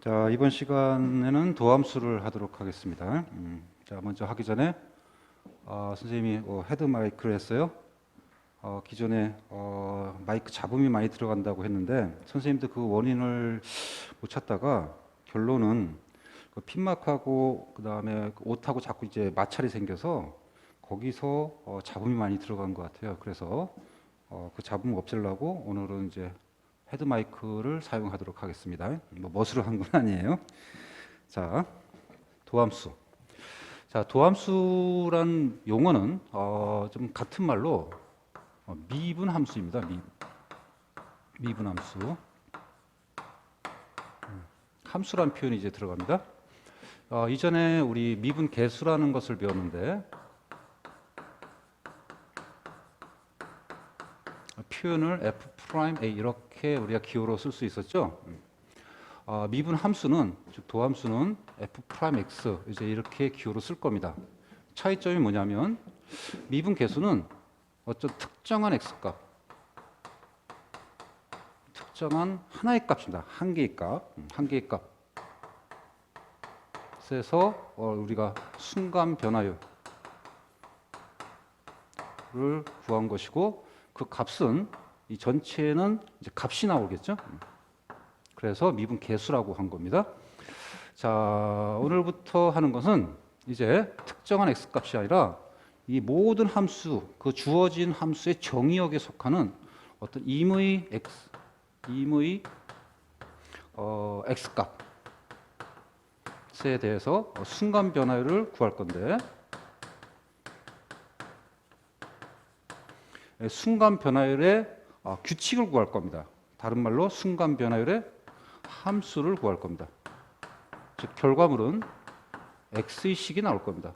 자, 이번 시간에는 도함수를 하도록 하겠습니다. 자, 먼저 하기 전에 선생님이 헤드 마이크를 했어요. 기존에 마이크 잡음이 많이 들어간다고 했는데 선생님도 그 원인을 못 찾다가 결론은 그 핀막하고 그 다음에 옷하고 자꾸 이제 마찰이 생겨서 거기서 잡음이 많이 들어간 것 같아요. 그래서 그 잡음 없애려고 오늘은 이제 헤드 마이크를 사용하도록 하겠습니다. 뭐 멋으로 한 건 아니에요. 자, 도함수. 자, 도함수란 용어는 좀 같은 말로 미분함수입니다. 미분함수. 함수란 표현이 이제 들어갑니다. 이전에 우리 미분계수라는 것을 배웠는데 표현을 F'A 이렇게 우리가 기호로 쓸 수 있었죠. 미분 함수는 즉 도함수는 F'X 이제 이렇게 기호로 쓸 겁니다. 차이점이 뭐냐면 미분 계수는 어떤 특정한 X값, 특정한 하나의 값입니다. 한 개의 값, 한 개의 값에서 우리가 순간 변화율을 구한 것이고 그 값은 이 전체에는 이제 값이 나오겠죠. 그래서 미분 계수라고 한 겁니다. 자, 오늘부터 하는 것은 이제 특정한 x 값이 아니라 이 모든 함수, 그 주어진 함수의 정의역에 속하는 어떤 임의 x 값에 대해서 순간 변화율을 구할 건데 순간 변화율의 규칙을 구할 겁니다. 다른 말로 순간 변화율의 함수를 구할 겁니다. 즉 결과물은 x의 식이 나올 겁니다.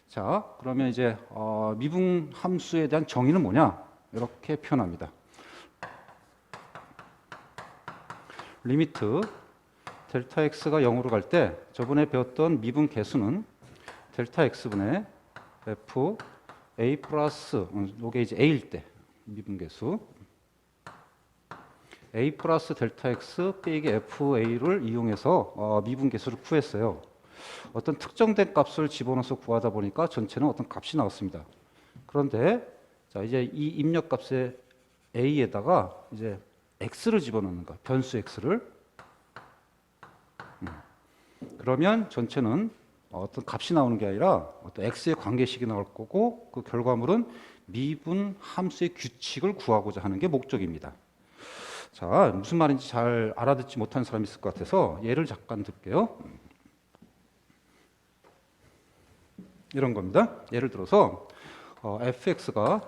자, 그러면 이제 미분 함수에 대한 정의는 뭐냐? 이렇게 표현합니다. 리미트 델타 x가 0으로 갈 때 저번에 배웠던 미분 계수는 델타 x분의 f a 플러스 이게 이제 a일 때 미분 계수 a 플러스 델타 x 빼기 fa를 이용해서 미분 계수를 구했어요. 어떤 특정된 값을 집어넣어서 구하다 보니까 전체는 어떤 값이 나왔습니다. 그런데 자 이제 이 입력값의 a에다가 이제 x를 집어넣는 거, 변수 x를. 그러면 전체는 어떤 값이 나오는 게 아니라 어떤 x의 관계식이 나올 거고 그 결과물은 미분 함수의 규칙을 구하고자 하는 게 목적입니다. 자, 무슨 말인지 잘 알아듣지 못하는 사람이 있을 것 같아서 예를 잠깐 들게요. 이런 겁니다. 예를 들어서 fx가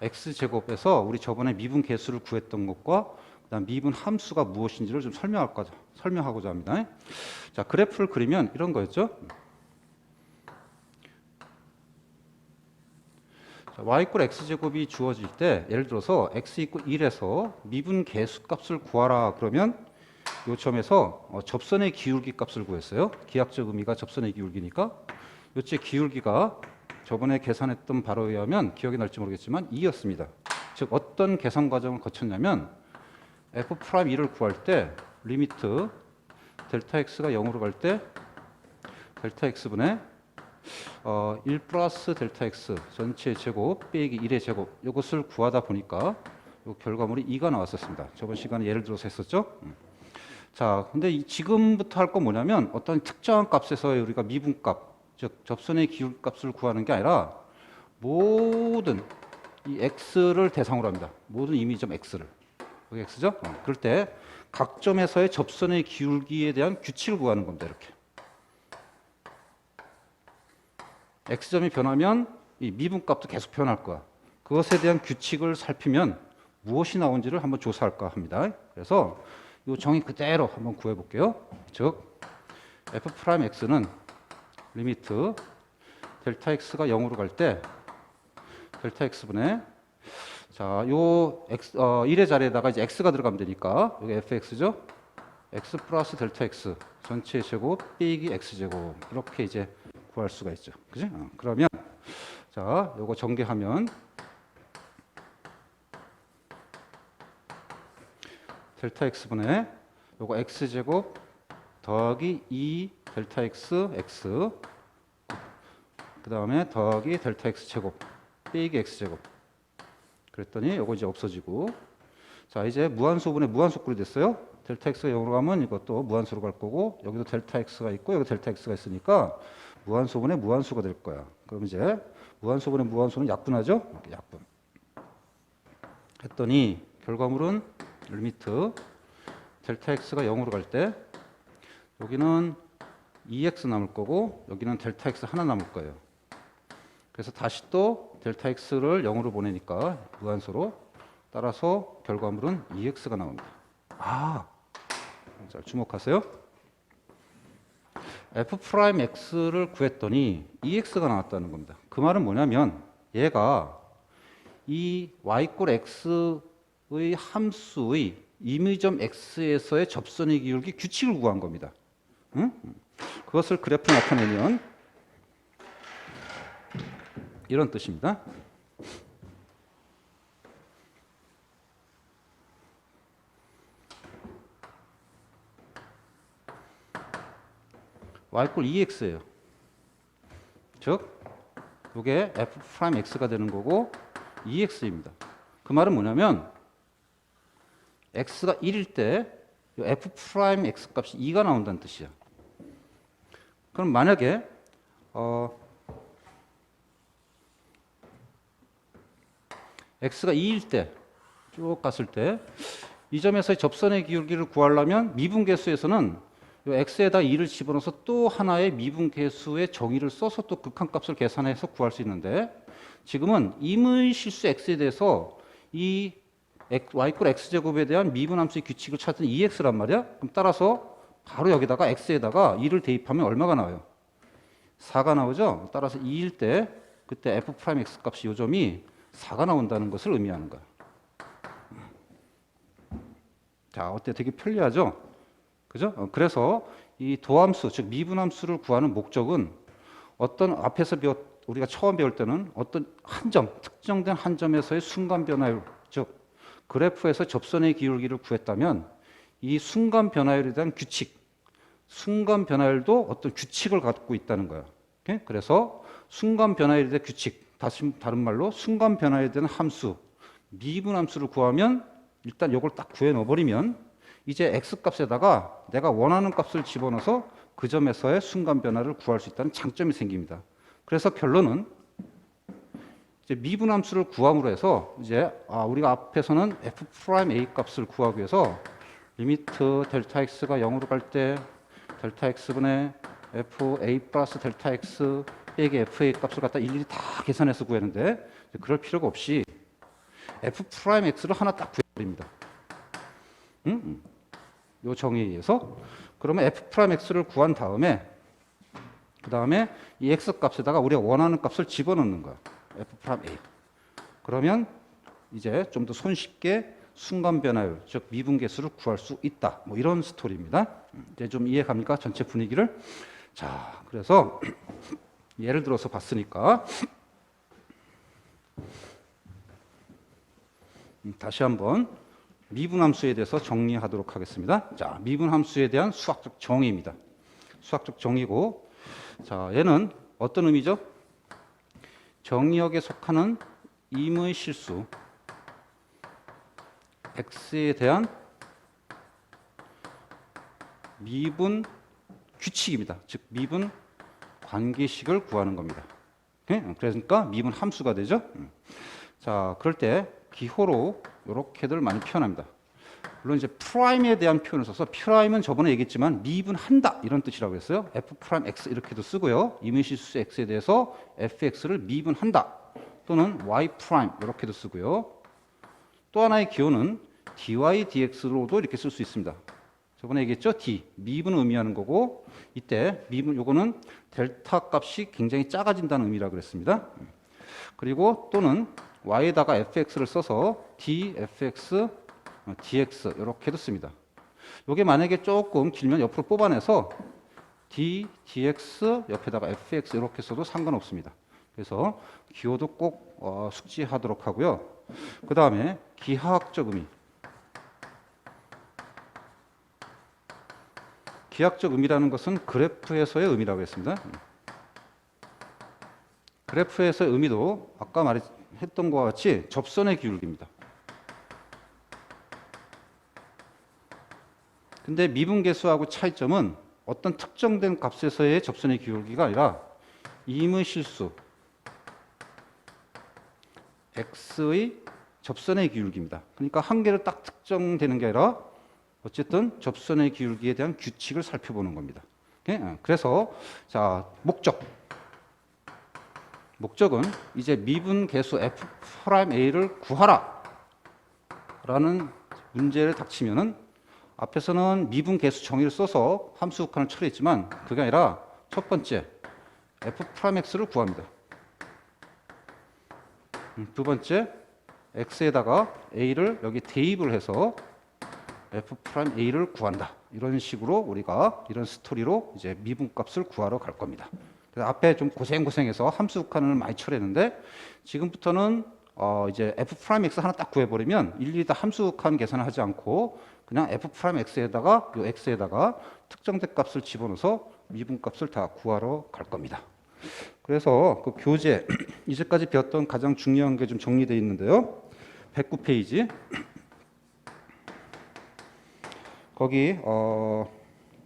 x제곱에서 우리 저번에 미분 계수를 구했던 것과 그다음 미분 함수가 무엇인지를 좀 설명하고자 합니다. 자, 그래프를 그리면 이런 거였죠. 자, y = x제곱이 주어질 때 예를 들어서 x = 1에서 미분 계수 값을 구하라 그러면 이 점에서 접선의 기울기 값을 구했어요. 기하학적 의미가 접선의 기울기니까 요체 기울기가 저번에 계산했던 바로에 의하면 기억이 날지 모르겠지만 2였습니다. 즉 어떤 계산 과정을 거쳤냐면 f'2를 구할 때 리미트 델타 x가 0으로 갈 때 델타 x분의 1 플러스 델타 x 전체 제곱 빼기 1의 제곱 이것을 구하다 보니까 이 결과물이 2가 나왔었습니다. 저번 시간에 예를 들어서 했었죠. 자, 근데 지금부터 할 건 뭐냐면 어떤 특정한 값에서의 우리가 미분값, 즉 접선의 기울값을 구하는 게 아니라 모든 이 x를 대상으로 합니다. 모든 임의점 x를. 여기 x죠? 그럴 때 각 점에서의 접선의 기울기에 대한 규칙을 구하는 겁니다. 이렇게. x점이 변하면 이 미분값도 계속 변할 거야. 그것에 대한 규칙을 살피면 무엇이 나온지를 한번 조사할까 합니다. 그래서 이 정의 그대로 한번 구해 볼게요. 즉 f'x는 리미트 델타 x가 0으로 갈 때 델타 x분의 자, 요 x 1의 자리에다가 이제 x가 들어가면 되니까 여기 fx죠. x 플러스 델타 x 전체 제곱 빼기 x 제곱 이렇게 이제 구할 수가 있죠. 그지? 그러면 자, 요거 전개하면 델타 x분의 요거 x제곱 더하기 2 델타 x x 그 다음에 더하기 델타 x제곱 빼기 x제곱 그랬더니 요거 이제 없어지고 자 이제 무한소분의 무한소꼴이 됐어요. 델타 x가 0으로 가면 이것도 무한수로 갈 거고 여기도 델타 x가 있고 여기 델타 x가 있으니까 무한소분의 무한수가 될 거야. 그럼 이제 무한소분의 무한수는 약분하죠? 이렇게 약분 했더니 결과물은 리미트 델타 x가 0으로 갈 때 여기는 2x 남을 거고 여기는 델타 x 하나 남을 거예요. 그래서 다시 또 델타 x를 0으로 보내니까 무한소로 따라서 결과물은 2x가 나옵니다. 자, 주목하세요. f'x를 구했더니 2x가 나왔다는 겁니다. 그 말은 뭐냐면 얘가 이 y = x의 함수의 임의점 x에서의 접선의 기울기 규칙을 구한 겁니다. 응? 그것을 그래프에 나타내면 이런 뜻입니다. y = 2x예요. 즉 이게 f'x가 되는 거고 2x입니다. 그 말은 뭐냐면 x가 1일 때 f'x 값이 2가 나온다는 뜻이야. 그럼 만약에 x가 2일 때 쭉 갔을 때 이 점에서의 접선의 기울기를 구하려면 미분계수에서는 요 x에다 2를 집어넣어서 또 하나의 미분계수의 정의를 써서 또 극한값을 계산해서 구할 수 있는데 지금은 임의실수 x에 대해서 이 y = x제곱에 대한 미분함수의 규칙을 찾은 2x란 말이야. 그럼 따라서 바로 여기다가 x에다가 2를 대입하면 얼마가 나와요? 4가 나오죠. 따라서 2일 때 그때 f'x 값이 요 점이 4가 나온다는 것을 의미하는 거야. 자, 어때? 되게 편리하죠? 그죠? 그래서 이 도함수, 즉 미분함수를 구하는 목적은 어떤 앞에서 우리가 처음 배울 때는 어떤 한 점, 특정된 한 점에서의 순간 변화율, 즉 그래프에서 접선의 기울기를 구했다면 이 순간 변화율에 대한 규칙, 순간 변화율도 어떤 규칙을 갖고 있다는 거야. 오케이? 그래서 순간 변화율에 대한 규칙, 다른 말로 순간 변화에 대한 함수, 미분함수를 구하면 일단 이걸 딱 구해 넣어버리면 이제 x값에다가 내가 원하는 값을 집어넣어서 그 점에서의 순간 변화를 구할 수 있다는 장점이 생깁니다. 그래서 결론은 이제 미분함수를 구함으로 해서 이제 우리가 앞에서는 f'A 값을 구하기 위해서 리미트 델타 x가 0으로 갈 때 델타 x분의 fa 플러스 델타 x 빼기 fa 값을 갖다 일일이 다 계산해서 구했는데 그럴 필요가 없이 f'x를 하나 딱 구해버립니다. 요 정의에 의해서 그러면 f'x를 구한 다음에 그 다음에 이 x 값에다가 우리가 원하는 값을 집어넣는 거야. f'A. 그러면 이제 좀 더 손쉽게 순간 변화율, 즉 미분계수를 구할 수 있다. 뭐 이런 스토리입니다. 이제 좀 이해갑니까? 전체 분위기를. 자, 그래서 예를 들어서 봤으니까 다시 한번 미분함수에 대해서 정리하도록 하겠습니다. 자, 미분함수에 대한 수학적 정의입니다. 수학적 정의고, 자, 얘는 어떤 의미죠? 정의역에 속하는 임의 실수 x에 대한 미분 규칙입니다. 즉 미분 관계식을 구하는 겁니다. 그러니까 미분 함수가 되죠. 자, 그럴 때 기호로 이렇게들 많이 표현합니다. 물론 이제 프라임에 대한 표현을 써서 프라임은 저번에 얘기했지만 미분한다 이런 뜻이라고 했어요. f'x 이렇게도 쓰고요. 임의실수 x에 대해서 fx를 미분한다 또는 y 프라임 이렇게도 쓰고요. 또 하나의 기호는 dy dx로도 이렇게 쓸 수 있습니다. 저번에 얘기했죠? d 미분을 의미하는 거고 이때 미분 요거는 델타 값이 굉장히 작아진다는 의미라고 그랬습니다. 그리고 또는 y에다가 fx를 써서 dfx dx 이렇게도 씁니다. 요게 만약에 조금 길면 옆으로 뽑아내서 d dx 옆에다가 fx 이렇게 써도 상관없습니다. 그래서 기호도 꼭 숙지하도록 하고요. 그 다음에 기하학적 의미. 기하학적 의미라는 것은 그래프에서의 의미라고 했습니다. 그래프에서의 의미도 아까 말했던 것과 같이 접선의 기울기입니다. 근데 미분계수하고 차이점은 어떤 특정된 값에서의 접선의 기울기가 아니라 임의 실수 x의 접선의 기울기입니다. 그러니까 한 개를 딱 특정되는 게 아니라 어쨌든 접선의 기울기에 대한 규칙을 살펴보는 겁니다. 그래서 자, 목적은 이제 미분계수 f'A를 구하라 라는 문제를 닥치면은 앞에서는 미분계수 정의를 써서 함수 극한을 처리했지만 그게 아니라 첫 번째 f'X를 구합니다. 두 번째 x에다가 a를 여기 대입을 해서 f'A를 구한다. 이런 식으로 우리가 이런 스토리로 이제 미분값을 구하러 갈 겁니다. 그래서 앞에 좀 고생해서 함수 극한을 많이 처리했는데 지금부터는 이제 f'X 하나 딱 구해버리면 일일이 다 함수 극한 계산을 하지 않고 그냥 f'X에다가 요 x에다가 특정된 값을 집어넣어서 미분값을 다 구하러 갈 겁니다. 그래서 그 교재 이제까지 배웠던 가장 중요한 게 좀 정리되어 있는데요. 109페이지 거기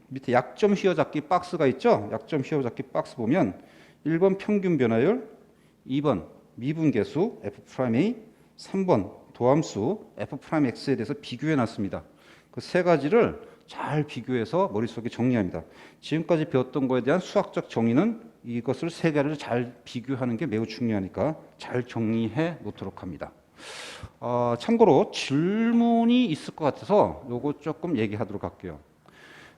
밑에 약점 휘어잡기 박스가 있죠. 약점 휘어잡기 박스 보면 1번 평균 변화율, 2번 미분계수 f'A, 3번 도함수 f'X에 대해서 비교해 놨습니다. 그 세 가지를 잘 비교해서 머릿속에 정리합니다. 지금까지 배웠던 거에 대한 수학적 정의는 이것을 세 가지를 잘 비교하는 게 매우 중요하니까 잘 정리해 놓도록 합니다. 참고로 질문이 있을 것 같아서 요거 조금 얘기하도록 할게요.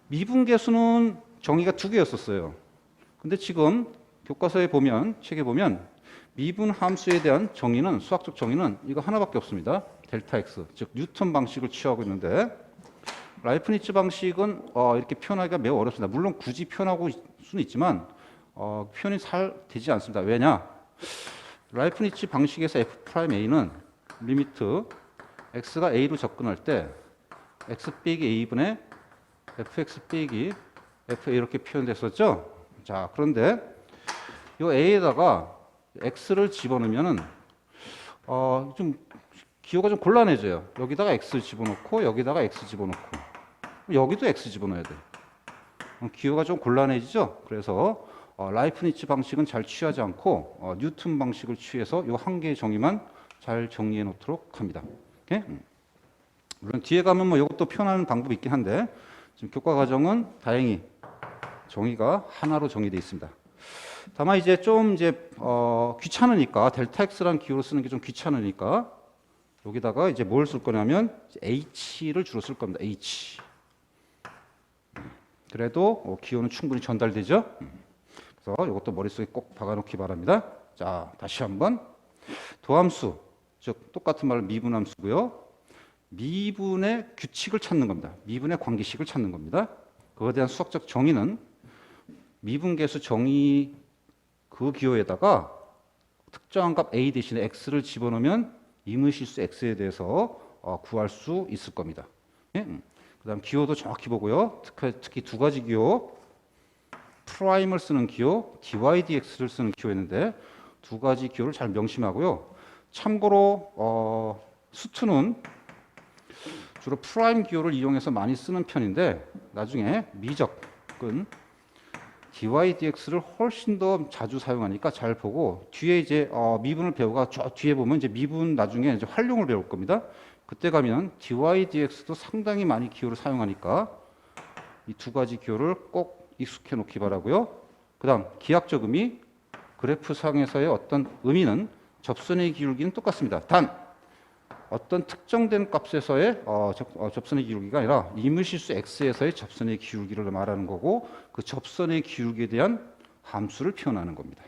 미분계수는 정의가 두 개였었어요. 근데 지금 교과서에 보면, 책에 보면 미분 함수에 대한 정의는, 수학적 정의는 이거 하나밖에 없습니다. 델타 x, 즉 뉴턴 방식을 취하고 있는데 라이프니츠 방식은 이렇게 표현하기가 매우 어렵습니다. 물론 굳이 표현하고 수는 있지만 표현이 잘 되지 않습니다. 왜냐? 라이프니츠 방식에서 f'A는 리미트 x가 a로 접근할 때 x 빼기 a분의 fx 빼기 fa 이렇게 표현됐었죠. 자, 그런데 이 a에다가 x를 집어넣으면은 좀 기호가 좀 곤란해져요. 여기다가 x 집어넣고 여기다가 x 집어넣고 여기도 x 집어넣어야 돼. 기호가 좀 곤란해지죠. 그래서 라이프니츠 방식은 잘 취하지 않고 뉴턴 방식을 취해서 이 한 개의 정의만 잘 정리해 놓도록 합니다. 오케이? 물론 뒤에 가면 뭐 이것도 표현하는 방법이 있긴 한데 지금 교과 과정은 다행히 정의가 하나로 정의되어 있습니다. 다만 이제 좀 귀찮으니까 델타 x라는 기호를 쓰는 게 좀 귀찮으니까 여기다가 이제 뭘 쓸 거냐면 h를 주로 쓸 겁니다. h. 그래도 기호는 충분히 전달되죠. 그래서 이것도 머릿속에 꼭 박아놓기 바랍니다. 자, 다시 한번 도함수, 즉 똑같은 말로 미분함수고요. 미분의 규칙을 찾는 겁니다. 미분의 관계식을 찾는 겁니다. 그거에 대한 수학적 정의는 미분계수 정의 그 기호에다가 특정한 값 a 대신에 x를 집어넣으면 임의실수 x에 대해서 구할 수 있을 겁니다. 예? 그 다음 기호도 정확히 보고요. 특히 두 가지 기호, 프라임을 쓰는 기호, dydx를 쓰는 기호였는데 두 가지 기호를 잘 명심하고요. 참고로 수투는 주로 프라임 기호를 이용해서 많이 쓰는 편인데 나중에 미적은 dydx를 훨씬 더 자주 사용하니까 잘 보고 뒤에 이제 미분을 배우가 저 뒤에 보면 이제 미분 나중에 이제 활용을 배울 겁니다. 그때 가면 dydx도 상당히 많이 기호를 사용하니까 이 두 가지 기호를 꼭 익숙해 놓기 바라고요. 그다음 기하학적 의미, 그래프상에서의 어떤 의미는 접선의 기울기는 똑같습니다. 단 어떤 특정된 값에서의 접선의 기울기가 아니라 임의실수 x에서의 접선의 기울기를 말하는 거고 그 접선의 기울기에 대한 함수를 표현하는 겁니다.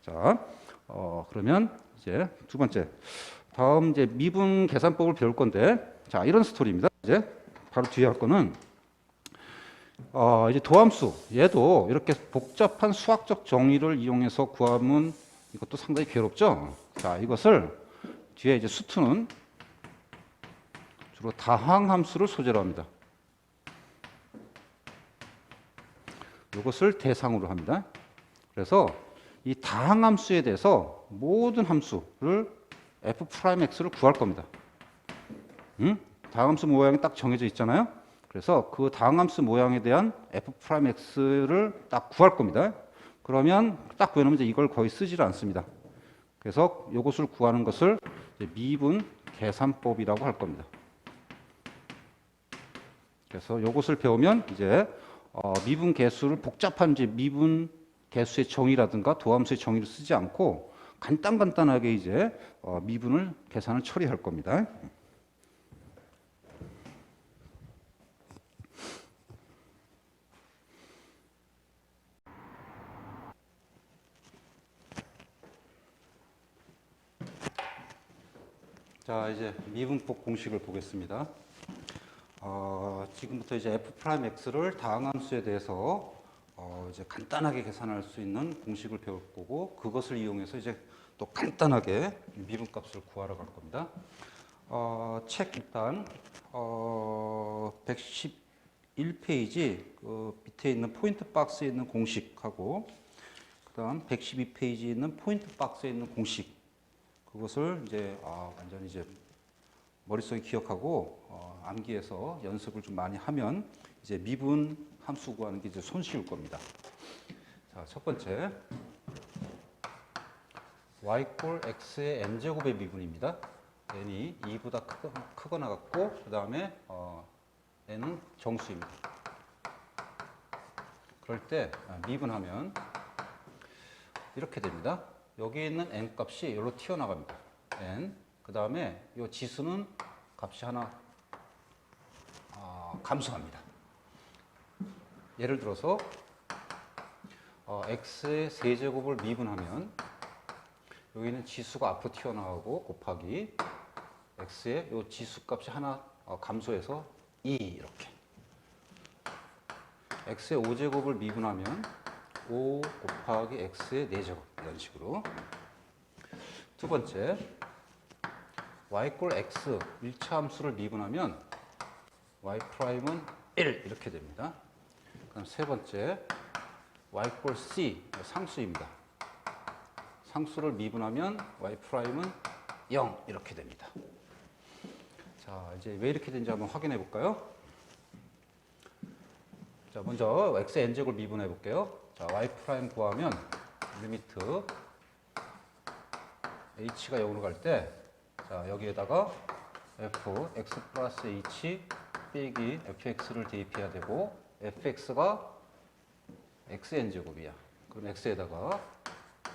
자, 그러면 이제 두 번째 다음 이제 미분 계산법을 배울 건데 자 이런 스토리입니다. 이제 바로 뒤에 할 거는 이제 도함수 얘도 이렇게 복잡한 수학적 정의를 이용해서 구하면 이것도 상당히 괴롭죠. 자 이것을 뒤에 이제 수투는 주로 다항함수를 소재로 합니다. 이것을 대상으로 합니다. 그래서 이 다항함수에 대해서 모든 함수를 f'x를 구할 겁니다. 다항함수 모양이 딱 정해져 있잖아요. 그래서 그 다항함수 모양에 대한 f'x를 딱 구할 겁니다. 그러면 딱 구해놓으면 이제 이걸 거의 쓰지를 않습니다. 그래서 이것을 구하는 것을 미분 계산법이라고 할 겁니다. 그래서 이것을 배우면 이제 미분 계수를 복잡한 이제 미분 계수의 정의라든가 도함수의 정의를 쓰지 않고 간단하게 이제 미분을 계산을 처리할 겁니다. 자, 이제 미분법 공식을 보겠습니다. 지금부터 이제 f'x를 다항함수에 대해서 이제 간단하게 계산할 수 있는 공식을 배울 거고, 그것을 이용해서 이제 또 간단하게 미분값을 구하러 갈 겁니다. 책 일단 111페이지 그 밑에 있는 포인트 박스에 있는 공식하고, 그다음 112페이지에 있는 포인트 박스에 있는 공식, 그것을 이제 완전히 이제 머릿속에 기억하고 암기해서 연습을 좀 많이 하면 이제 미분 함수 구하는 게 이제 손쉬울 겁니다. 자, 첫 번째 y 꼴 x의 n제곱의 미분입니다. n이 2보다 크거나 같고, 그 다음에 n은 정수입니다. 그럴 때 미분하면 이렇게 됩니다. 여기 있는 n 값이 여기로 튀어나갑니다. n. 그 다음에 이 지수는 값이 하나 감소합니다. 예를 들어서 x의 세제곱을 미분하면 여기는 지수가 앞으로 튀어나가고 곱하기 x의 이 지수 값이 하나 감소해서 2 이렇게. x의 5제곱을 미분하면 5 곱하기 x의 4제곱 이런 식으로. 두 번째 y 꼴 x 1차 함수를 미분하면 y 프라임은 1 이렇게 됩니다. 그다음 세 번째 y 꼴 c 상수입니다. 상수를 미분하면 y 프라임은 0 이렇게 됩니다. 자, 이제 왜 이렇게 된지 한번 확인해 볼까요? 자, 먼저 x의 n제곱을 미분해 볼게요. 자, y 프라임 구하면 리미트 h가 0으로 갈 때, 자, 여기에다가 x 플러스 h 빼기 fx를 대입해야 되고, fx가 xn제곱이야. 그럼 x에다가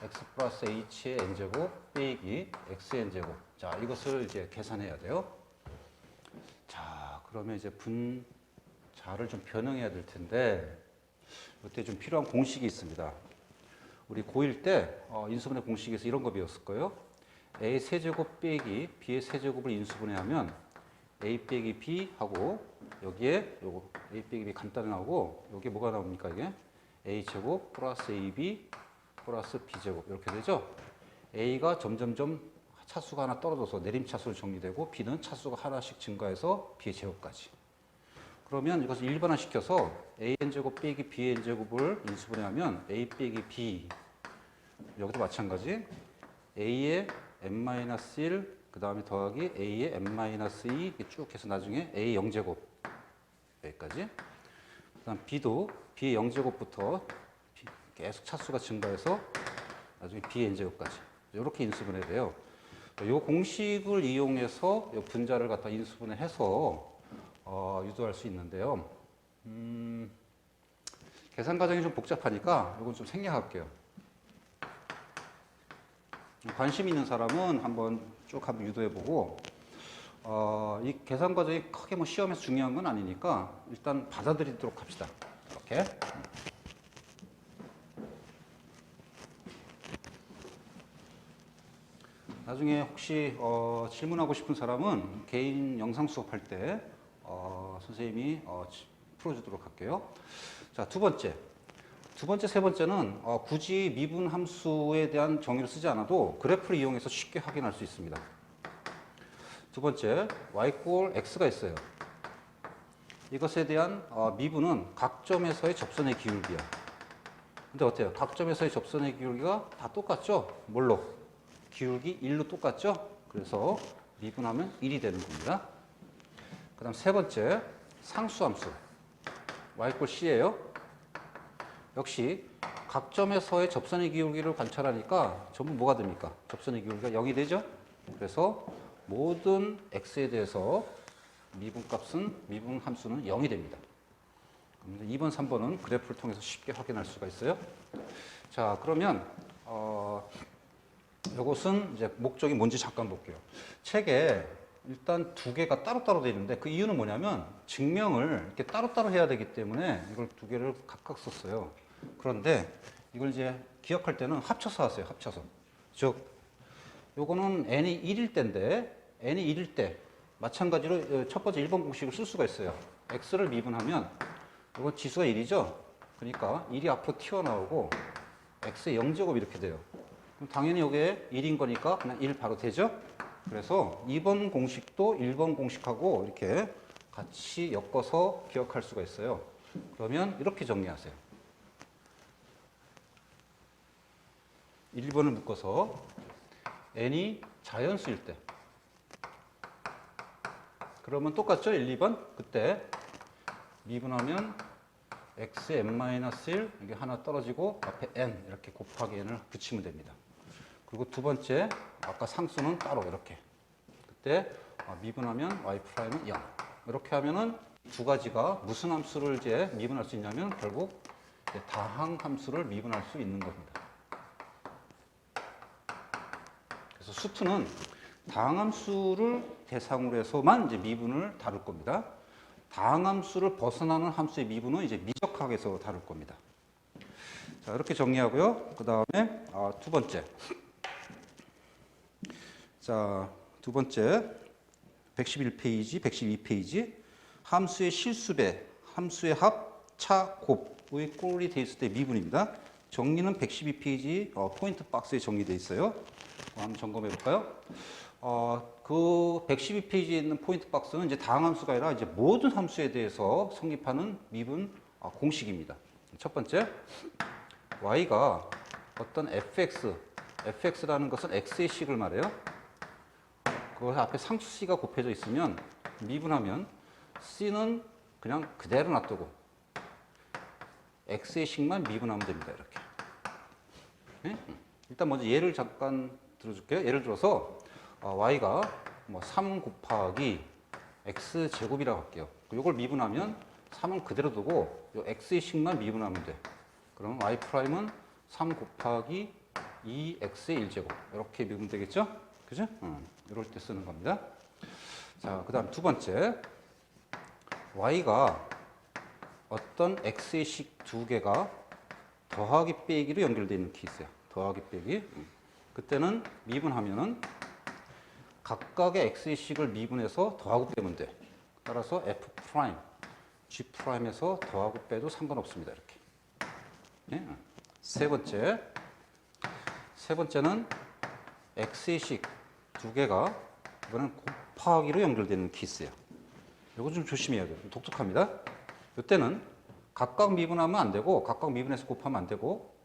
x 플러스 h의 n제곱 빼기 xn제곱. 자, 이것을 이제 계산해야 돼요. 자, 그러면 이제 분자를 좀 변형해야 될 텐데, 이때 좀 필요한 공식이 있습니다. 우리 고1 때 인수분해 공식에서 이런 거 배웠을 거예요. a 세제곱 빼기 b의 세제곱을 인수분해하면 a 빼기 b 하고, 여기에 요거 a 빼기 b 간단히 나오고, 여기에 뭐가 나옵니까? 이게 a 제곱 플러스 ab 플러스 b 제곱 이렇게 되죠. a가 점점점 차수가 하나 떨어져서 내림차수로 정리되고, b는 차수가 하나씩 증가해서 b의 제곱까지. 그러면 이것을 일반화시켜서 an제곱 빼기 bn제곱을 인수분해하면 a 빼기 b, 여기도 마찬가지 a의 n-1, 그 다음에 더하기 a의 n-2 쭉 해서 나중에 a 0제곱 여기까지. 그 다음 b도 b의 0제곱부터 계속 차수가 증가해서 나중에 b의 n제곱까지 이렇게 인수분해돼요. 이 공식을 이용해서 이 분자를 갖다 인수분해해서 유도할 수 있는데요. 계산 과정이 좀 복잡하니까 이건 좀 생략할게요. 관심 있는 사람은 한번 유도해보고, 이 계산 과정이 크게 뭐 시험에서 중요한 건 아니니까 일단 받아들이도록 합시다. 이렇게. 나중에 혹시 질문하고 싶은 사람은 개인 영상 수업할 때 선생님이 풀어주도록 할게요. 자, 두 번째, 세 번째는 굳이 미분 함수에 대한 정의를 쓰지 않아도 그래프를 이용해서 쉽게 확인할 수 있습니다. 두 번째, y 꼴 x가 있어요. 이것에 대한 미분은 각 점에서의 접선의 기울기야. 근데 어때요? 각 점에서의 접선의 기울기가 다 똑같죠? 뭘로? 기울기 1로 똑같죠? 그래서 미분하면 1이 되는 겁니다. 그 다음 세 번째, 상수함수. y 꼴 c예요. 역시 각 점에서의 접선의 기울기를 관찰하니까 전부 뭐가 됩니까? 접선의 기울기가 0이 되죠? 그래서 모든 x에 대해서 미분 함수는 0이 됩니다. 2번, 3번은 그래프를 통해서 쉽게 확인할 수가 있어요. 자, 그러면 이것은 이제 목적이 뭔지 잠깐 볼게요. 책에 일단 두 개가 따로따로 되어 있는데 그 이유는 뭐냐면 증명을 이렇게 따로따로 해야 되기 때문에 이걸 두 개를 각각 썼어요. 그런데 이걸 이제 기억할 때는 합쳐서 하세요. 합쳐서. 즉 요거는 n이 1일 때인데 n이 1일 때 마찬가지로 첫 번째 1번 공식을 쓸 수가 있어요. x를 미분하면 이거 지수가 1이죠. 그러니까 1이 앞으로 튀어나오고 x의 0제곱 이렇게 돼요. 그럼 당연히 이게 1인 거니까 그냥 1 바로 되죠. 그래서 2번 공식도 1번 공식하고 이렇게 같이 엮어서 기억할 수가 있어요. 그러면 이렇게 정리하세요. 1번을 묶어서 n이 자연수일 때 그러면 똑같죠? 1, 2번? 그때 미분하면 x의 n-1 이게 하나 떨어지고 앞에 n 이렇게 곱하기 n을 붙이면 됩니다. 그리고 두 번째 아까 상수는 따로 이렇게 그때 미분하면 y'은 0 이렇게 하면은 두 가지가 무슨 함수를 이제 미분할 수 있냐면 결국 다항 함수를 미분할 수 있는 겁니다. 그래서 수투는 다항함수를 대상으로 해서만 이제 미분을 다룰 겁니다. 다항함수를 벗어나는 함수의 미분은 이제 미적학에서 다룰 겁니다. 자, 이렇게 정리하고요. 그 다음에 두 번째. 자, 두 번째 111페이지, 112페이지 함수의 실수배, 함수의 합, 차, 곱의 꼴이 되어 있을 때 미분입니다. 정리는 112페이지 포인트 박스에 정리되어 있어요. 한번 점검해 볼까요? 그 112페이지에 있는 포인트 박스는 이제 다항함수가 아니라 이제 모든 함수에 대해서 성립하는 미분 공식입니다. 첫 번째, y가 어떤 fx라는 것은 x의 식을 말해요. 그 앞에 상수 c가 곱해져 있으면 미분하면 c는 그냥 그대로 놔두고 x의 식만 미분하면 됩니다. 이렇게. 네? 일단 먼저 예를 잠깐 들어줄게요. 예를 들어서 y가 뭐 3 곱하기 x 제곱이라고 할게요. 이걸 미분하면 3은 그대로 두고 이 x의 식만 미분하면 돼. 그러면 y'은 3 곱하기 2x의 1제곱 이렇게 미분되면 되겠죠? 그죠? 이럴 때 쓰는 겁니다. 자, 그 다음 두 번째 y가 어떤 x의 식 두 개가 더하기 빼기로 연결되어 있는 케이스야. 더하기 빼기. 그때는 미분하면은 각각의 x의 식을 미분해서 더하고 빼면 돼. 따라서 f 프라임, g 프라임에서 더하고 빼도 상관없습니다. 이렇게. 네. 세 번째는 x의 식 두 개가 이거는 곱하기로 연결되는 케이스야. 이거 좀 조심해야 돼요. 독특합니다. 이때는 각각 미분하면 안 되고 각각 미분해서 곱하면 안 되고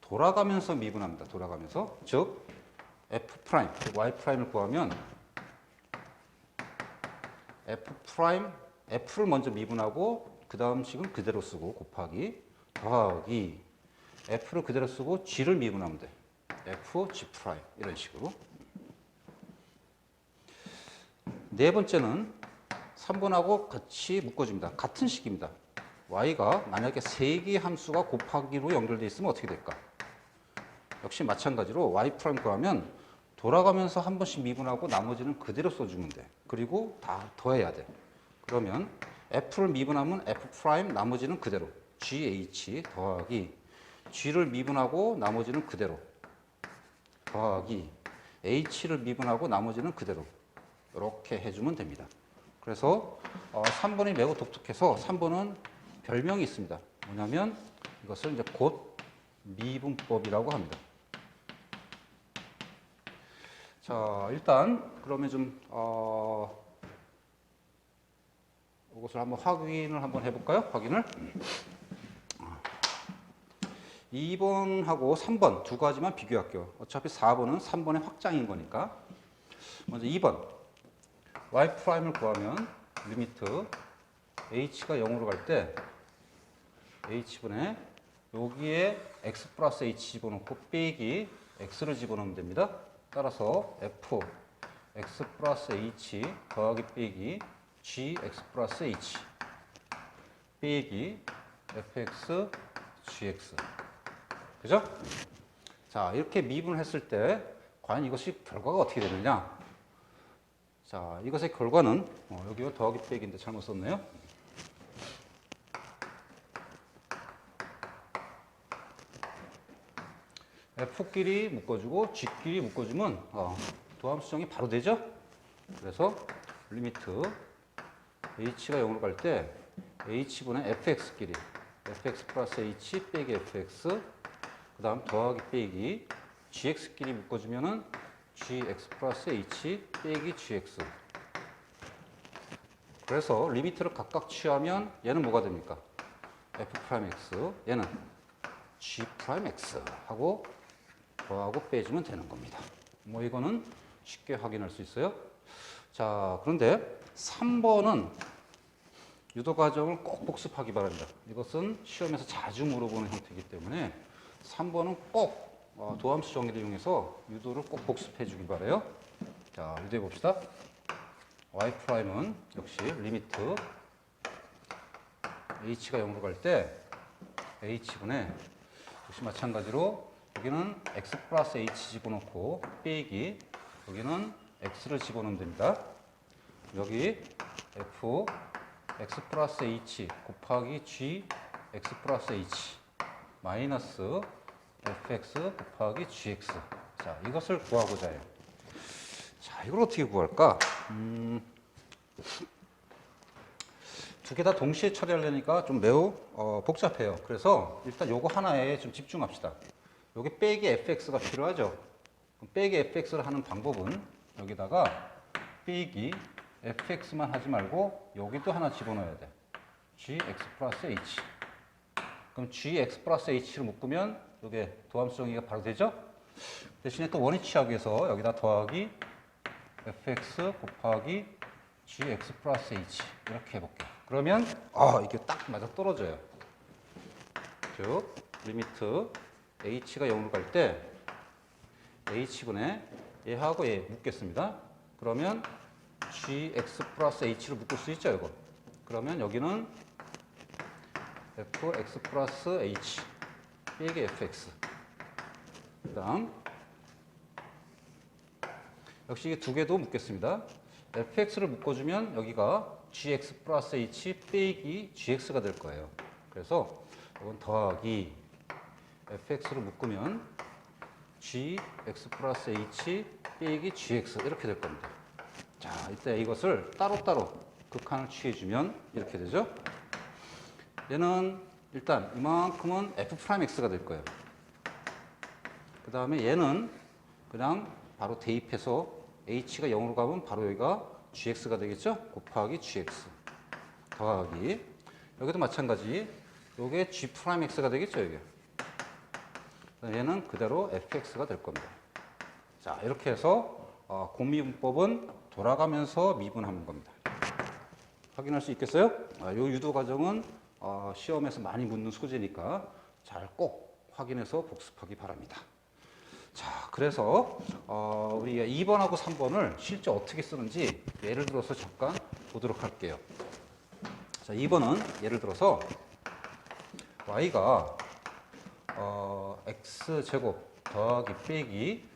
돌아가면서 미분합니다. 돌아가면서 즉 f 프라임, y 프라임을 구하면 f 프라임, f를 먼저 미분하고 그 다음 식은 그대로 쓰고 곱하기 더하기 f를 그대로 쓰고 g를 미분하면 돼. f g 프라임 이런 식으로. 네 번째는 3번하고 같이 묶어줍니다. 같은 식입니다. y가 만약에 세 개의 함수가 곱하기로 연결되어 있으면 어떻게 될까? 역시 마찬가지로 y 프라임 구하면 돌아가면서 한 번씩 미분하고 나머지는 그대로 써주면 돼. 그리고 다 더해야 돼. 그러면 f를 미분하면 f 프라임 나머지는 그대로 gh 더하기 g를 미분하고 나머지는 그대로 더하기 h를 미분하고 나머지는 그대로 이렇게 해주면 됩니다. 그래서 3번이 매우 독특해서 3번은 별명이 있습니다. 뭐냐면 이것을 이제 곧 미분법이라고 합니다. 자, 일단 그러면 좀 이것을 한번 확인을 한번 해볼까요? 확인을. 2번하고 3번 두 가지만 비교할게요. 어차피 4번은 3번의 확장인 거니까. 먼저 2번. y 프라임을 구하면 리미트 h가 0으로 갈 때 h분의 여기에 x 플러스 h 집어넣고 빼기 x를 집어넣으면 됩니다. 따라서 f x 플러스 h 더하기 빼기 g x 플러스 h 빼기 fx gx. 그죠? 자, 이렇게 미분을 했을 때 과연 이것이 결과가 어떻게 되느냐? 자, 이것의 결과는 여기가 더하기 빼기인데 잘못 썼네요. F끼리 묶어주고 G끼리 묶어주면 도함 수정이 바로 되죠? 그래서 리미트 H가 0으로 갈 때 H분의 Fx끼리 Fx 플러스 H 빼기 Fx 그 다음 더하기 빼기 Gx끼리 묶어주면은 Gx 플러스 H 빼기 Gx. 그래서 리미트를 각각 취하면 얘는 뭐가 됩니까? F 프라임 X, 얘는 G 프라임 X 하고 더하고 빼주면 되는 겁니다. 뭐 이거는 쉽게 확인할 수 있어요. 자, 그런데 3번은 유도 과정을 꼭 복습하기 바랍니다. 이것은 시험에서 자주 물어보는 형태이기 때문에 3번은 꼭 도함수 정의를 이용해서 유도를 꼭 복습해 주길 바라요. 자, 유도해 봅시다. y 프라임은 역시 리미트 h가 0으로 갈 때 h분의 역시 마찬가지로 여기는 x 플러스 h 집어넣고 빼기 여기는 x를 집어넣으면 됩니다. 여기 f x 플러스 h 곱하기 g x 플러스 h 마이너스 fx 곱하기 gx. 자, 이것을 구하고자 해요. 자, 이걸 어떻게 구할까? 두 개 다 동시에 처리하려니까 좀 매우 복잡해요. 그래서 일단 요거 하나에 좀 집중합시다. 여기 빼기 fx가 필요하죠. 그럼 빼기 fx를 하는 방법은 여기다가 빼기 fx만 하지 말고 여기도 하나 집어넣어야 돼. gx 플러스 h. 그럼 gx 플러스 h를 묶으면 이게 도함수 정의가 바로 되죠? 대신에 또 원위 취하기 위해서 여기다 더하기 fx 곱하기 gx 플러스 h 이렇게 해볼게요. 그러면 이게 딱 맞아 떨어져요. 즉 리미트 h가 0으로 갈 때 h분의 얘하고 얘 묶겠습니다. 그러면 gx 플러스 h를 묶을 수 있죠, 이거. 그러면 여기는 fx 플러스 h 빼기 fx. 그 다음 역시 이게 두 개도 묶겠습니다. fx를 묶어주면 여기가 gx 플러스 h 빼기 gx가 될 거예요. 그래서 이건 더하기 fx를 묶으면 gx 플러스 h 빼기 gx 이렇게 될 겁니다. 자, 이때 이것을 따로따로 극한을 취해주면 이렇게 되죠. 얘는 일단 이만큼은 f 프라임 x가 될 거예요. 그 다음에 얘는 그냥 바로 대입해서 h가 0으로 가면 바로 여기가 gx가 되겠죠? 곱하기 gx 더하기 여기도 마찬가지 요게 g 프라임 x가 되겠죠, 이게. 얘는 그대로 fx가 될 겁니다. 자, 이렇게 해서 공미분법은 돌아가면서 미분하는 겁니다. 확인할 수 있겠어요? 이 유도 과정은 시험에서 많이 묻는 소재니까 잘 꼭 확인해서 복습하기 바랍니다. 자, 그래서 우리가 2번하고 3번을 실제 어떻게 쓰는지 예를 들어서 잠깐 보도록 할게요. 자, 2번은 예를 들어서 y가 x제곱 더하기 빼기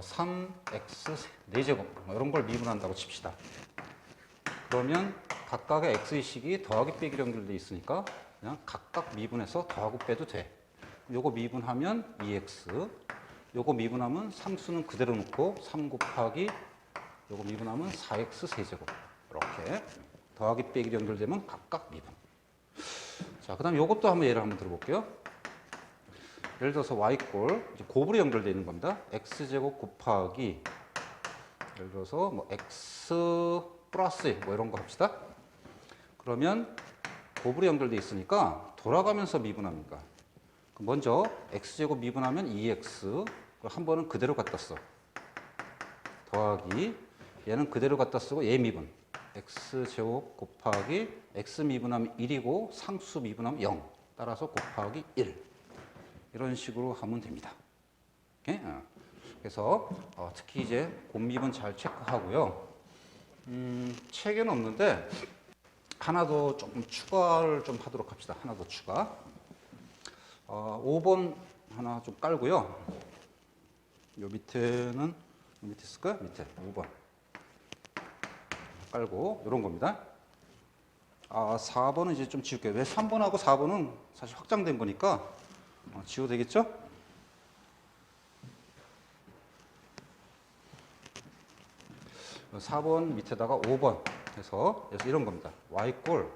3x 4제곱 이런 걸 미분한다고 칩시다. 그러면 각각의 x의 식이 더하기 빼기로 연결되어 있으니까 그냥 각각 미분해서 더하고 빼도 돼. 요거 미분하면 2x, 요거 미분하면 상수는 그대로 놓고 3 곱하기 요거 미분하면 4x 세제곱. 이렇게 더하기 빼기로 연결되면 각각 미분. 자, 그 다음 요것도 한번 예를 한번 들어볼게요. 예를 들어서 y꼴 곱으로 연결되어 있는 겁니다. x제곱 곱하기 예를 들어서 뭐 x 플러스 뭐 이런 거 합시다. 그러면 곱으로 연결되어 있으니까 돌아가면서 미분합니다. 먼저 x제곱 미분하면 2x, 한 번은 그대로 갖다 써. 더하기, 얘는 그대로 갖다 쓰고 얘 미분. x제곱 곱하기 x 미분하면 1이고 상수 미분하면 0. 따라서 곱하기 1. 이런 식으로 하면 됩니다. 오케이? 그래서 특히 이제 곱미분 잘 체크하고요. 책에는 없는데 하나 더 조금 추가를 좀 하도록 합시다. 하나 더 추가. 5번 하나 좀 깔고요. 요 밑에는 요 밑에 있을까요? 밑에 5번 깔고 이런 겁니다. 4번은 이제 좀 지울게요. 왜 3번하고 4번은 사실 확장된 거니까 지워도 되겠죠? 4번 밑에다가 5번 해서 이런 겁니다. y꼴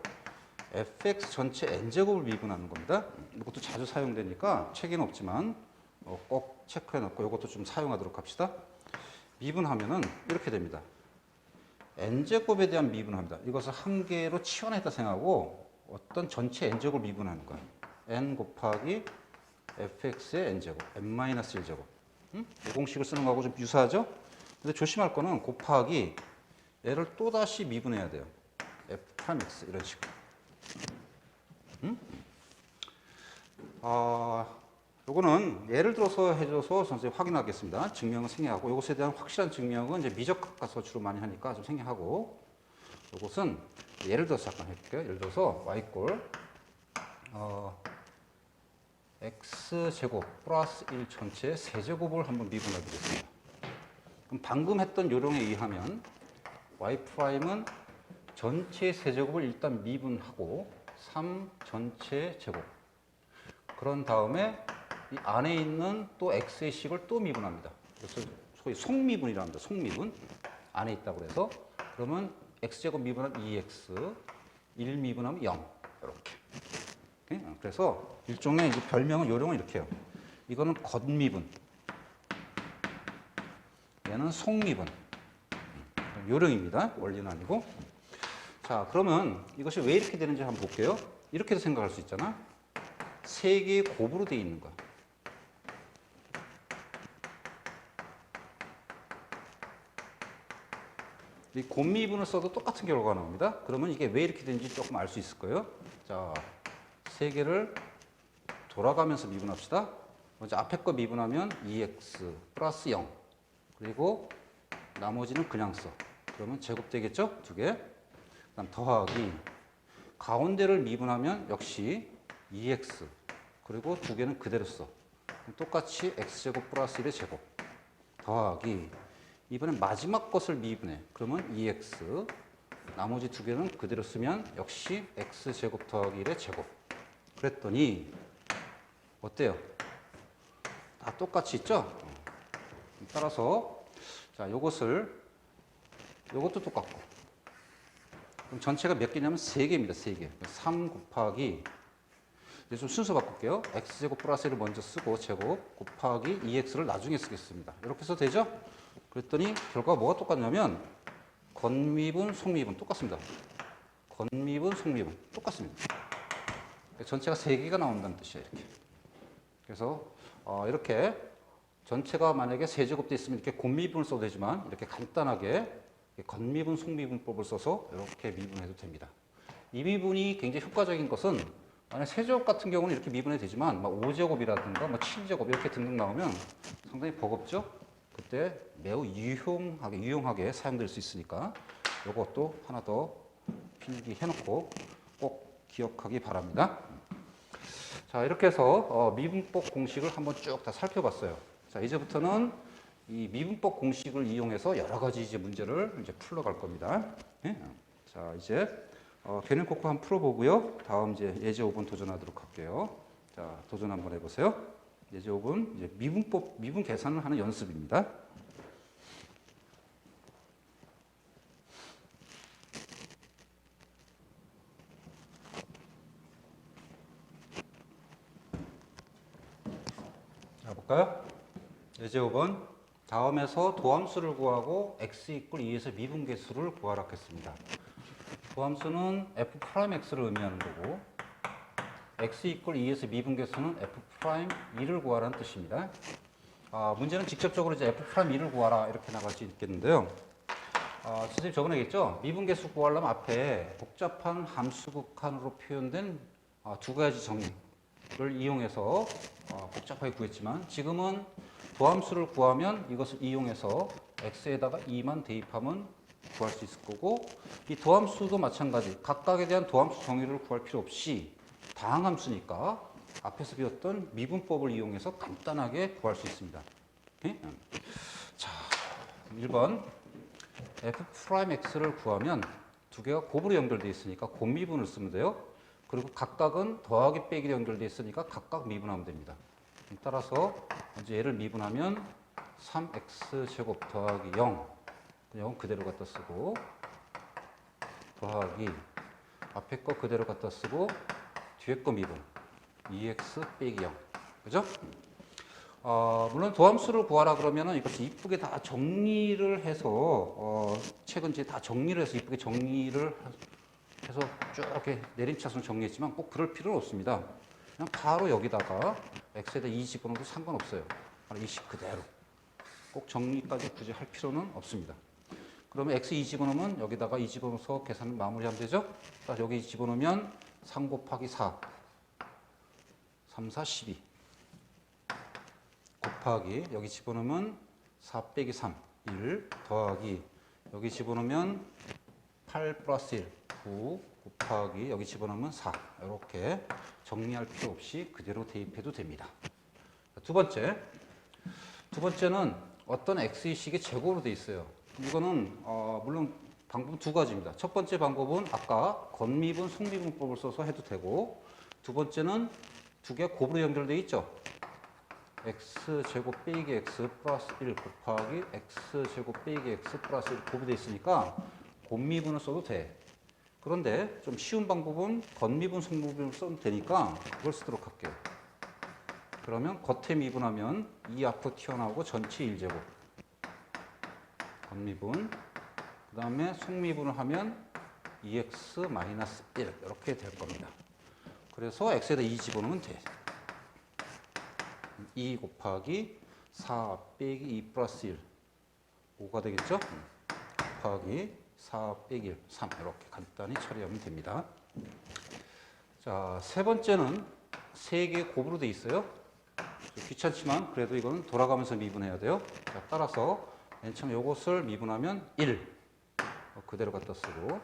fx 전체 n제곱을 미분하는 겁니다. 이것도 자주 사용되니까 책에는 없지만 꼭 체크해 놓고 이것도 좀 사용하도록 합시다. 미분하면은 이렇게 됩니다. n제곱에 대한 미분합니다. 이것을 한 개로 치환했다 생각하고 어떤 전체 n제곱을 미분하는 거예요. n 곱하기 fx의 n제곱, n-1제곱. 이 공식을 쓰는 거하고 좀 유사하죠? 근데 조심할 거는 곱하기 얘를 또 다시 미분해야 돼요. f'x 이런 식으로. 요거는 예를 들어서 해줘서 선생님 확인하겠습니다. 증명은 생략하고 이것에 대한 확실한 증명은 이제 미적가서 주로 많이 하니까 좀 생략하고 이것은 예를 들어서 잠깐 해볼게요. 예를 들어서 y꼴 x제곱 플러스 1 전체 세제곱을 한번 미분해보겠습니다. 그럼 방금 했던 요령에 의하면 y'은 전체 세제곱을 일단 미분하고 3 전체 제곱. 그런 다음에 이 안에 있는 또 x의 식을 또 미분합니다. 그래서 소위 속미분이라고 합니다. 속미분. 안에 있다고 그래서 그러면 x제곱 미분하면 2x, 1 미분하면 0. 이렇게. 그래서 일종의 이제 별명은 요령은 이렇게 해요. 이거는 겉미분. 얘는 속미분. 요령입니다. 원리는 아니고. 자, 그러면 이것이 왜 이렇게 되는지 한번 볼게요. 이렇게도 생각할 수 있잖아. 세 개의 곱으로 되어 있는 거야. 이 곱미분을 써도 똑같은 결과가 나옵니다. 그러면 이게 왜 이렇게 되는지 조금 알 수 있을 거예요. 자, 세 개를 돌아가면서 미분합시다. 먼저 앞에 거 미분하면 2x 플러스 0. 그리고 나머지는 그냥 써. 그러면 제곱되겠죠? 두 개. 그다음 더하기. 가운데를 미분하면 역시 2x. 그리고 두 개는 그대로 써. 똑같이 x제곱 플러스 1의 제곱. 더하기. 이번엔 마지막 것을 미분해. 그러면 2x. 나머지 두 개는 그대로 쓰면 역시 x제곱 더하기 1의 제곱. 그랬더니 어때요? 다 똑같이 있죠? 따라서 자, 요것도 똑같고. 그럼 전체가 몇 개냐면 3개입니다. 3개. 3 곱하기 이제 좀 순서 바꿀게요. x제곱 플러스 1을 먼저 쓰고 제곱 곱하기 2x를 나중에 쓰겠습니다. 이렇게 써도 되죠? 그랬더니 결과가 뭐가 똑같냐면 겉미분, 속미분 똑같습니다. 겉미분, 속미분 똑같습니다. 전체가 3개가 나온다는 뜻이에요. 이렇게. 그래서 이렇게 전체가 만약에 세제곱돼 있으면 이렇게 곱미분을 써도 되지만 이렇게 간단하게 겉미분, 속미분법을 써서 이렇게 미분해도 됩니다. 이 미분이 굉장히 효과적인 것은 만약 세제곱 같은 경우는 이렇게 미분해도 되지만 5제곱이라든가 7제곱 이렇게 등등 나오면 상당히 버겁죠? 그때 매우 유용하게 사용될 수 있으니까 이것도 하나 더 필기해놓고 꼭 기억하기 바랍니다. 자, 이렇게 해서 미분법 공식을 한번 쭉 다 살펴봤어요. 자, 이제부터는 이 미분법 공식을 이용해서 여러 가지 이제 문제를 이제 풀어갈 겁니다. 네? 자, 이제 개념 코코 한번 풀어보고요. 다음 이제 예제 5번 도전하도록 할게요. 자, 도전 한번 해보세요. 예제 5번 이제 미분 계산을 하는 연습입니다. 자, 볼까요? 예제 5번 다음에서 도함수를 구하고 x 이퀄 2에서 미분계수를 구하라 했습니다. 도함수는 f'(x를 의미하는 거고 x 이퀄 2에서 미분계수는 f 프라임 2를 구하라는 뜻입니다. 문제는 직접적으로 이제 f 프라임 2를 구하라 이렇게 나갈 수 있겠는데요. 선생님 적어내겠죠? 미분계수 구하려면 앞에 복잡한 함수 극한으로 표현된 두 가지 정의를 이용해서 복잡하게 구했지만 지금은 도함수를 구하면 이것을 이용해서 x에다가 2만 대입하면 구할 수 있을 거고 이 도함수도 마찬가지 각각에 대한 도함수 정의를 구할 필요 없이 다항함수니까 앞에서 배웠던 미분법을 이용해서 간단하게 구할 수 있습니다. 오케이? 자, 1번 f'x를 구하면 두 개가 곱으로 연결되어 있으니까 곱미분을 쓰면 돼요. 그리고 각각은 더하기 빼기로 연결되어 있으니까 각각 미분하면 됩니다. 따라서 먼저 얘를 미분하면 3x제곱 더하기 0 0 그대로 갖다 쓰고 더하기 앞에 거 그대로 갖다 쓰고 뒤에 거 미분 2x 빼기 0 그죠? 물론 도함수를 구하라 그러면은 이것을 이쁘게 다 정리를 해서 책은 이제 다 정리를 해서 이쁘게 정리를 해서 쭉 이렇게 내림차순 정리했지만 꼭 그럴 필요는 없습니다. 그냥 바로 여기다가 x에다 2 집어넣어도 상관없어요. 바로 이 식 그대로 꼭 정리까지 굳이 할 필요는 없습니다. 그러면 x 2 집어넣으면 여기다가 2 집어넣어서 계산을 마무리하면 되죠. 여기 집어넣으면 3 곱하기 4 3, 4, 12 곱하기 여기 집어넣으면 4 빼기 3 1 더하기 여기 집어넣으면 8 플러스 1 9 곱하기 여기 집어넣으면 4 이렇게 정리할 필요 없이 그대로 대입해도 됩니다. 두 번째는 어떤 x의식의 제곱으로 되어 있어요. 이거는 물론 방법 두 가지입니다. 첫 번째 방법은 아까 건미분, 속미분법을 써서 해도 되고 두 번째는 두 개가 곱으로 연결되어 있죠. x제곱 빼기 x 플러스 1 곱하기 x제곱 빼기 x 플러스 1 곱이 되어 있으니까 곱미분을 써도 돼. 그런데 좀 쉬운 방법은 건미분, 속미분을 써도 되니까 그걸 쓰도록 할게요. 그러면 겉에 미분하면 2 앞으로 튀어나오고 전체 1제곱 건미분 그 다음에 속미분을 하면 2x 마이너스 1 이렇게 될 겁니다. 그래서 x에다 2 집어넣으면 돼. 2 곱하기 4 빼기 2 플러스 1 5가 되겠죠? 곱하기 4 빼기 1 3 이렇게 간단히 처리하면 됩니다. 자, 세 번째는 세 개의 곱으로 되어 있어요. 귀찮지만 그래도 이거는 돌아가면서 미분해야 돼요. 자, 따라서 맨 처음 이것을 미분하면 1 그대로 갖다 쓰고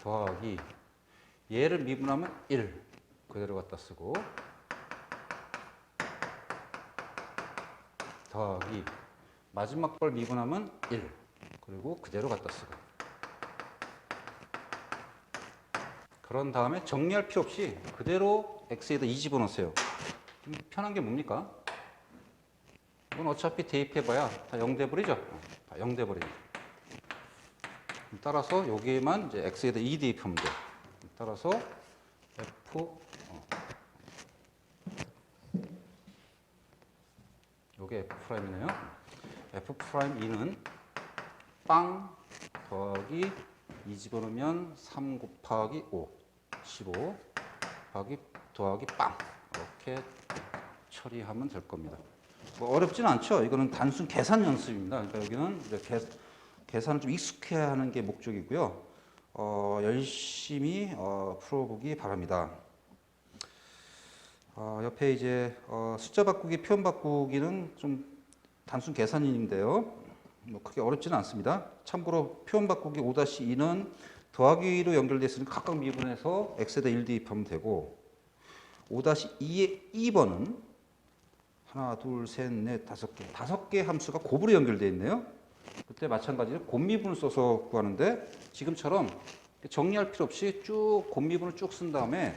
더하기 얘를 미분하면 1 그대로 갖다 쓰고 더하기 마지막 걸 미분하면 1 그리고 그대로 갖다 쓰고 그런 다음에 정리할 필요 없이 그대로 x에다 2 집어넣으세요. 편한 게 뭡니까? 이건 어차피 대입해봐야 다 0 돼버리죠? 다 0 돼버리죠. 따라서 여기에만 이제 x에다 2 대입하면 돼요. 따라서 요게 f'이네요. f'E는 빵 더하기 2 집어넣으면 3 곱하기 5 15 더하기 빵 이렇게 처리하면 될 겁니다. 뭐 어렵진 않죠. 이거는 단순 계산 연습입니다. 그러니까 여기는 이제 계산을 좀 익숙해야 하는 게 목적이고요. 열심히 풀어보기 바랍니다. 옆에 이제 숫자 바꾸기, 표현 바꾸기는 좀 단순 계산인데요. 뭐 크게 어렵지는 않습니다. 참고로 표현 바꾸기 5-2는 더하기로 연결되어 있으니까 각각 미분해서 x에다 1 대입하면 되고 5-2의 2번은 하나, 둘, 셋, 넷, 다섯 개 함수가 곱으로 연결되어 있네요. 그때 마찬가지로 곱미분을 써서 구하는데 지금처럼 정리할 필요 없이 쭉 곱미분을 쭉 쓴 다음에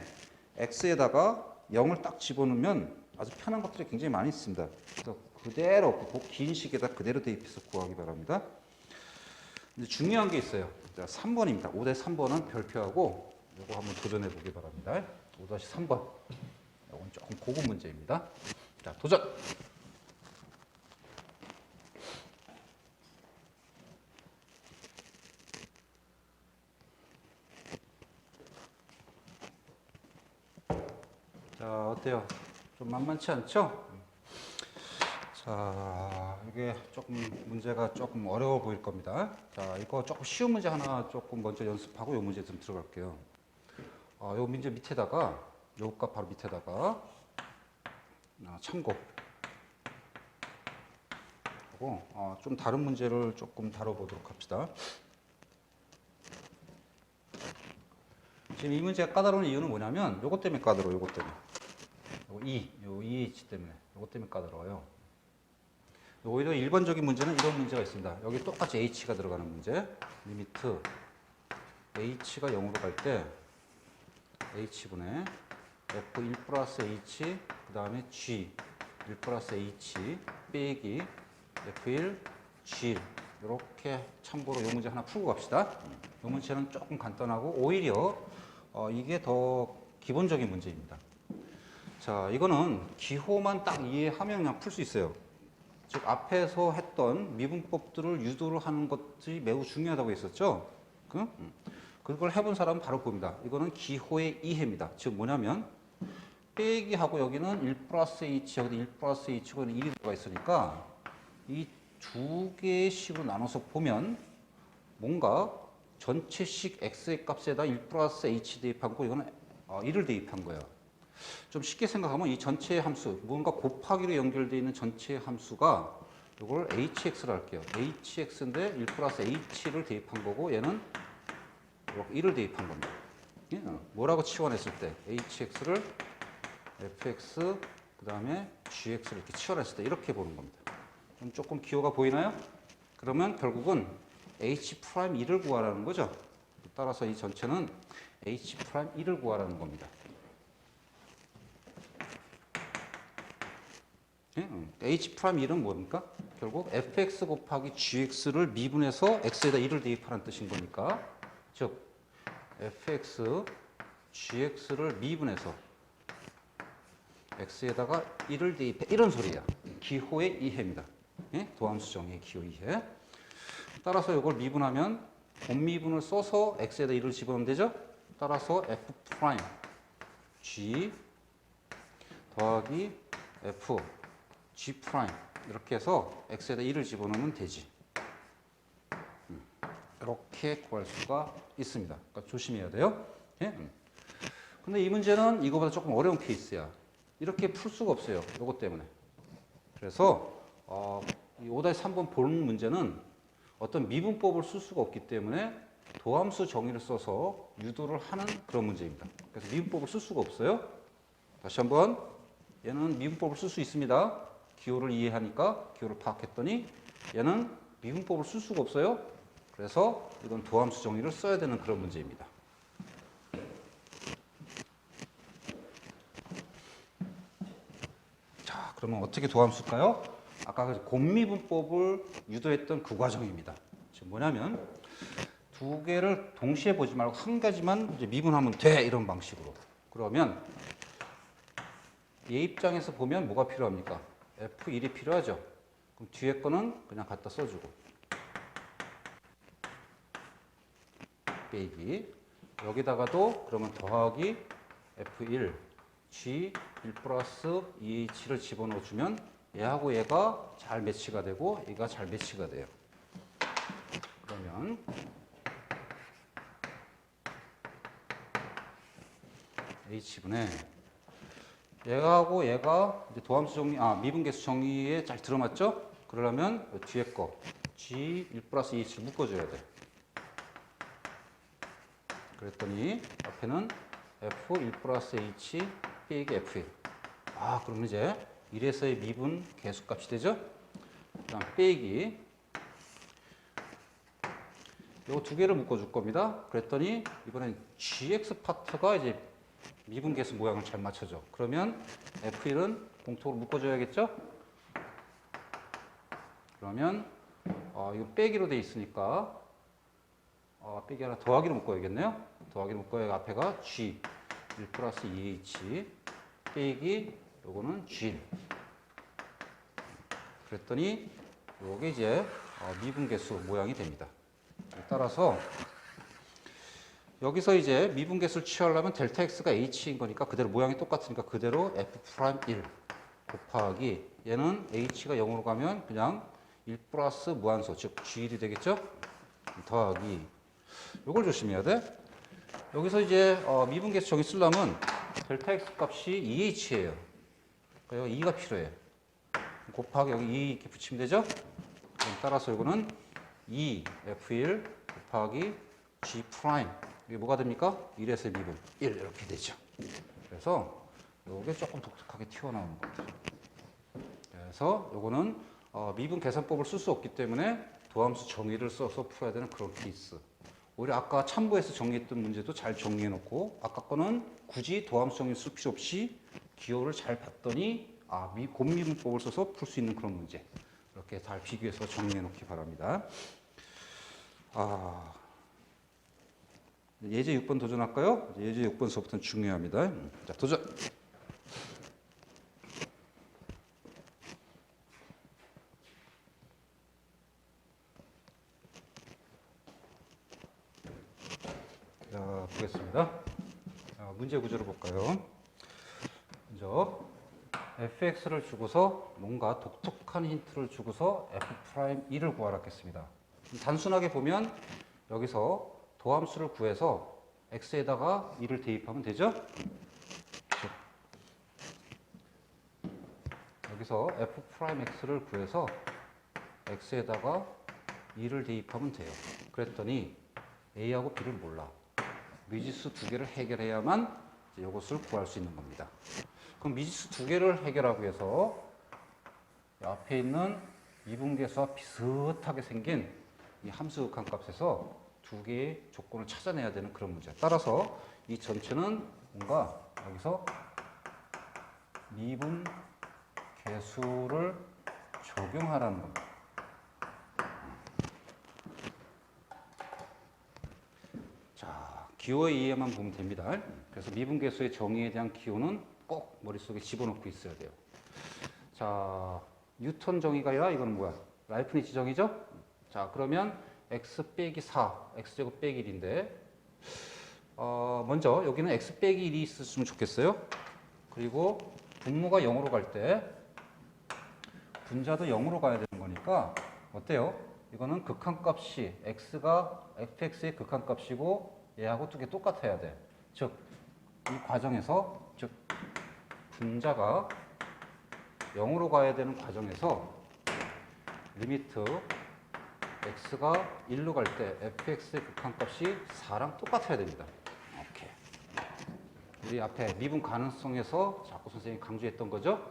x에다가 0을 딱 집어넣으면 아주 편한 것들이 굉장히 많이 있습니다. 그래서 그대로 긴 식에다 그대로 대입해서 구하기 바랍니다. 근데 중요한 게 있어요. 자, 3번입니다. 5-3번은 별표하고 이거 한번 도전해 보기 바랍니다. 5-3번. 이건 조금 고급 문제입니다. 자, 도전! 어때요? 좀 만만치 않죠? 자, 이게 조금 문제가 조금 어려워 보일 겁니다. 자, 이거 조금 쉬운 문제 하나 조금 먼저 연습하고 요 문제 좀 들어갈게요. 요 문제 밑에다가 요 값 바로 밑에다가 참고 하고 좀 다른 문제를 조금 다뤄보도록 합시다. 지금 이 문제가 까다로운 이유는 뭐냐면 요것 때문에 까다로워요. 요것 때문에. 요 EH 때문에. 요것 때문에 까다로워요. 오히려 일반적인 문제는 이런 문제가 있습니다. 여기 똑같이 H가 들어가는 문제. 리미트 H가 0으로 갈 때 H분의 F1 플러스 H 그 다음에 G 1 플러스 H 빼기 F1 G 이렇게 참고로 이 문제 하나 풀고 갑시다. 이 문제는 조금 간단하고 오히려 이게 더 기본적인 문제입니다. 자, 이거는 기호만 딱 이해하면 그냥 풀 수 있어요. 즉 앞에서 했던 미분법들을 유도를 하는 것이 매우 중요하다고 했었죠. 그걸 해본 사람은 바로 봅니다. 이거는 기호의 이해입니다. 즉 뭐냐면 빼기하고 여기는 1 플러스 h 여기도 1 플러스 h고 1이 들어가 있으니까 이 두 개의 식으로 나눠서 보면 뭔가 전체식 x의 값에다 1 플러스 h 대입한 거 이거는 1을 대입한 거예요. 좀 쉽게 생각하면 이 전체 함수, 뭔가 곱하기로 연결되어 있는 전체 함수가 이걸 hx를 할게요. hx인데 1 플러스 h를 대입한 거고 얘는 1을 대입한 겁니다. 뭐라고 치환했을 때 hx를 fx 그 다음에 gx를 이렇게 치환했을 때 이렇게 보는 겁니다. 그럼 조금 기호가 보이나요? 그러면 결국은 h'1을 구하라는 거죠. 따라서 이 전체는 h'1을 구하라는 겁니다. h'1은 뭡니까? 결국 fx 곱하기 gx를 미분해서 x에다 1을 대입하라는 뜻인 거니까 즉 fx gx를 미분해서 x에다가 1을 대입해 이런 소리야. 기호의 이해입니다. 도함수 정의의 기호 이해. 따라서 이걸 미분하면 본미분을 써서 x에다 1을 집어넣으면 되죠. 따라서 f' g 더하기 f g' 이렇게 해서 x에다 1을 집어넣으면 되지. 이렇게 구할 수가 있습니다. 그러니까 조심해야 돼요. 근데 이 문제는 이거보다 조금 어려운 케이스야. 이렇게 풀 수가 없어요. 이것 때문에. 그래서 이 5-3번 본 문제는 어떤 미분법을 쓸 수가 없기 때문에 도함수 정의를 써서 유도를 하는 그런 문제입니다. 그래서 미분법을 쓸 수가 없어요. 다시 한번 얘는 미분법을 쓸 수 있습니다. 기호를 이해하니까 기호를 파악했더니 얘는 미분법을 쓸 수가 없어요. 그래서 이건 도함수 정의를 써야 되는 그런 문제입니다. 자, 그러면 어떻게 도함수일까요? 아까 그 곱미분법을 유도했던 그 과정입니다. 지금 뭐냐면 두 개를 동시에 보지 말고 한 가지만 이제 미분하면 돼 이런 방식으로. 그러면 얘 입장에서 보면 뭐가 필요합니까? F1이 필요하죠. 그럼 뒤에 거는 그냥 갖다 써주고 빼기 여기다가도 그러면 더하기 F1 G 1 플러스 EH를 집어넣어주면 얘하고 얘가 잘 매치가 되고 얘가 잘 매치가 돼요. 그러면 H분의 얘하고 얘가 이제 도함수 정리, 미분계수 정의에 잘 들어맞죠? 그러려면 뒤에 거 G 1 플러스 EH를 묶어줘야 돼. 그랬더니 앞에는 F 1 플러스 H 빼기 F1. 그럼 이제 1에서의 미분 계수값이 되죠? 그 다음 빼기 요 두 개를 묶어줄 겁니다. 그랬더니 이번엔 GX 파트가 이제 미분 계수 모양을 잘 맞춰줘. 그러면 F1은 공통으로 묶어줘야겠죠? 그러면 이거 빼기로 돼 있으니까 빼기 하나 더하기로 묶어야겠네요. 더하기로 묶어야 앞에가 G 1 플러스 2H 빼기 요거는 G 그랬더니 요게 이제 미분 계수 모양이 됩니다. 따라서 여기서 이제 미분계수를 취하려면 델타 x가 h인 거니까 그대로 모양이 똑같으니까 그대로 f 프라임 1 곱하기 얘는 h가 0으로 가면 그냥 1 플러스 무한소 즉 g1이 되겠죠? 더하기 이걸 조심해야 돼. 여기서 이제 미분계수 정의 쓰려면 델타 x 값이 2h예요. 그래서 2가 필요해. 곱하기 여기 2 이렇게 붙이면 되죠? 따라서 이거는 2f1 곱하기 g 프라임 이게 뭐가 됩니까? 1에서 미분 1 이렇게 되죠. 그래서 이게 조금 독특하게 튀어나오는 겁니다. 그래서 이거는 미분 계산법을 쓸 수 없기 때문에 도함수 정의를 써서 풀어야 되는 그런 케이스. 오히려 아까 참고해서 정리했던 문제도 잘 정리해 놓고 아까 거는 굳이 도함수 정의 쓸 필요 없이 기호를 잘 봤더니 곱미분법을 써서 풀 수 있는 그런 문제. 이렇게 잘 비교해서 정리해 놓기 바랍니다. 예제 6번 도전할까요? 예제 6번서부터는 중요합니다. 자, 도전! 자, 보겠습니다. 문제 구조를 볼까요? 먼저 fx를 주고서 뭔가 독특한 힌트를 주고서 f'1을 구하라 했습니다. 단순하게 보면 여기서 도함수를 구해서 x에다가 2를 대입하면 되죠? 여기서 f'x를 구해서 x에다가 2를 대입하면 돼요. 그랬더니 a하고 b를 몰라. 미지수 두 개를 해결해야만 이것을 구할 수 있는 겁니다. 그럼 미지수 두 개를 해결하기 위해서 앞에 있는 미분계수와 비슷하게 생긴 이 함수 극한값에서 두 개의 조건을 찾아내야 되는 그런 문제. 따라서 이 전체는 뭔가 여기서 미분계수를 적용하라는 겁니다. 자, 기호의 이해만 보면 됩니다. 그래서 미분계수의 정의에 대한 기호는 꼭 머릿속에 집어넣고 있어야 돼요. 자, 뉴턴 정의가 아니라 이건 뭐야? 라이프니츠 정의죠? 자, 그러면 x 빼기 4, x제곱 빼기 1인데 먼저 여기는 x 빼기 1이 있었으면 좋겠어요. 그리고 분모가 0으로 갈 때 분자도 0으로 가야 되는 거니까 어때요? 이거는 극한값이 x가 fx의 극한값이고 얘하고 두 개 똑같아야 돼. 즉, 이 과정에서 즉 분자가 0으로 가야 되는 과정에서 리미트 x가 1로 갈 때 fx의 극한값이 4랑 똑같아야 됩니다. 오케이. 우리 앞에 미분 가능성에서 자꾸 선생님이 강조했던 거죠?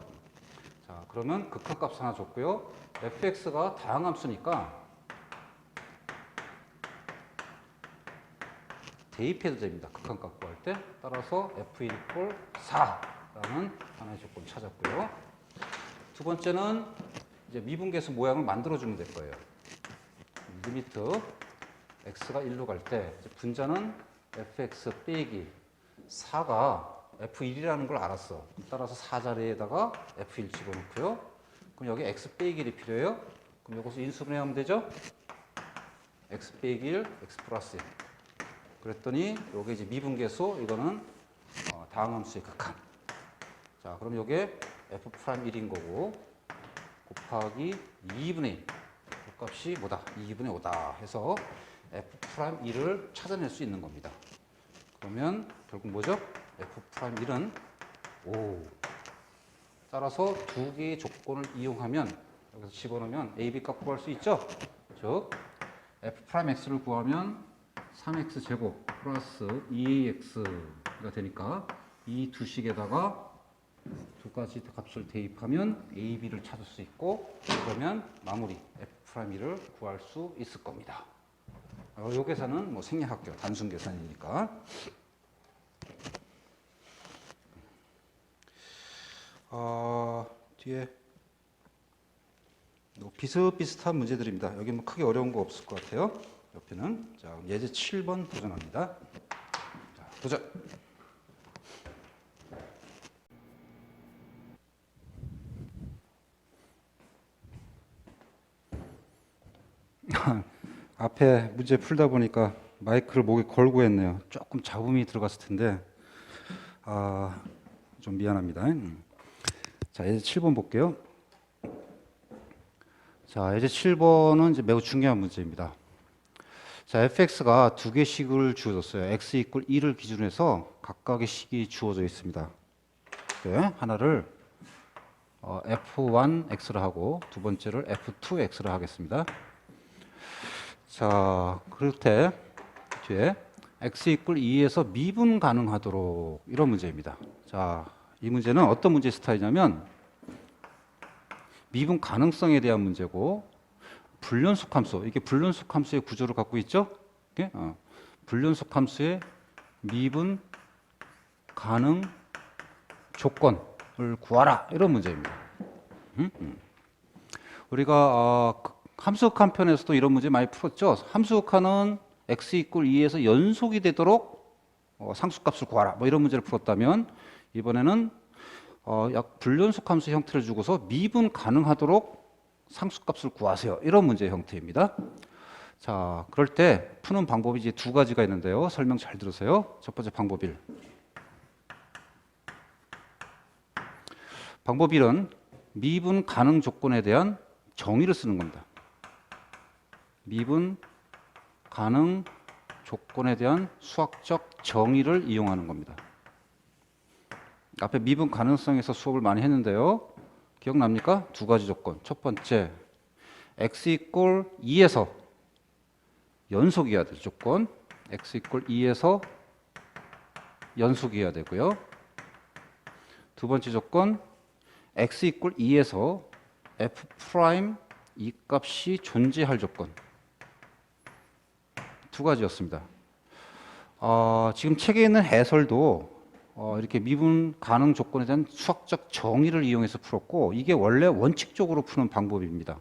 자, 그러면 극한값 하나 줬고요. fx가 다항함수니까 대입해도 됩니다. 극한값 구할 때. 따라서 f1 이꼴 4라는 하나의 조건 찾았고요. 두 번째는 이제 미분계수 모양을 만들어주면 될 거예요. 리미트 x가 1로 갈 때 분자는 fx 빼기 4가 f1이라는 걸 알았어. 따라서 4 자리에다가 f1 집어넣고요. 그럼 여기 x 빼기 1이 필요해요. 그럼 이것을 인수분해하면 되죠? x 빼기 1, x 플러스 1. 그랬더니 요게 이제 미분계수 이거는 다항함수의 극한. 자, 그럼 요게 f'1인 거고 곱하기 2분의 1. 그 값이 뭐다? 2분의 5다 해서 f'1을 찾아낼 수 있는 겁니다. 그러면 결국 뭐죠? f'1은 5. 따라서 두 개의 조건을 이용하면 여기서 집어넣으면 a, b 값 구할 수 있죠? 즉 f'x를 구하면 3x 제곱 플러스 2ax가 되니까 이 두 식에다가 두 가지 값을 대입하면 a, b를 찾을 수 있고 그러면 마무리 f'1을 구할 수 있을 겁니다. 이 계산은 뭐 생략할게요. 단순 계산이니까. 뒤에 비슷비슷한 문제들입니다. 여기 뭐 크게 어려운 거 없을 것 같아요. 옆에는 자, 예제 7번 도전합니다. 자, 도전. 앞에 문제 풀다 보니까 마이크를 목에 걸고 했네요. 조금 잡음이 들어갔을 텐데 좀 미안합니다. 자, 예제 7번 볼게요. 자, 예제 7번은 이제 매우 중요한 문제입니다. 자, fx가 두 개씩을 주어졌어요. x 이퀄 2를 기준으로 해서 각각의 식이 주어져 있습니다. 네, 하나를 f1x를 하고 두 번째를 f2x를 하겠습니다. 자, 그럴 때 뒤에 x 이퀄 2에서 미분 가능하도록 이런 문제입니다. 자, 이 문제는 어떤 문제 스타일이냐면 미분 가능성에 대한 문제고 불연속 함수, 이게 불연속 함수의 구조를 갖고 있죠? 이게? 불연속 함수의 미분 가능 조건을 구하라 이런 문제입니다. 우리가 함수극한 편에서도 이런 문제 많이 풀었죠. 함수극한은 x 이퀄 2에서 연속이 되도록 상수값을 구하라 뭐 이런 문제를 풀었다면 이번에는 약 불연속 함수 형태를 주고서 미분 가능하도록 상수값을 구하세요. 이런 문제의 형태입니다. 자, 그럴 때 푸는 방법이 이제 두 가지가 있는데요. 설명 잘 들으세요. 첫 번째 방법 1. 방법 1은 미분 가능 조건에 대한 정의를 쓰는 겁니다. 미분 가능 조건에 대한 수학적 정의를 이용하는 겁니다. 앞에 미분 가능성에서 수업을 많이 했는데요. 기억납니까? 두 가지 조건. 첫 번째, x 이퀄 2에서 연속이어야 될 조건. x 이퀄 2에서 연속이어야 되고요. 두 번째 조건, x 이퀄 2에서 f 프라임 이 값이 존재할 조건. 두 가지였습니다. 지금 책에 있는 해설도 이렇게 미분 가능 조건에 대한 수학적 정의를 이용해서 풀었고 이게 원래 원칙적으로 푸는 방법입니다.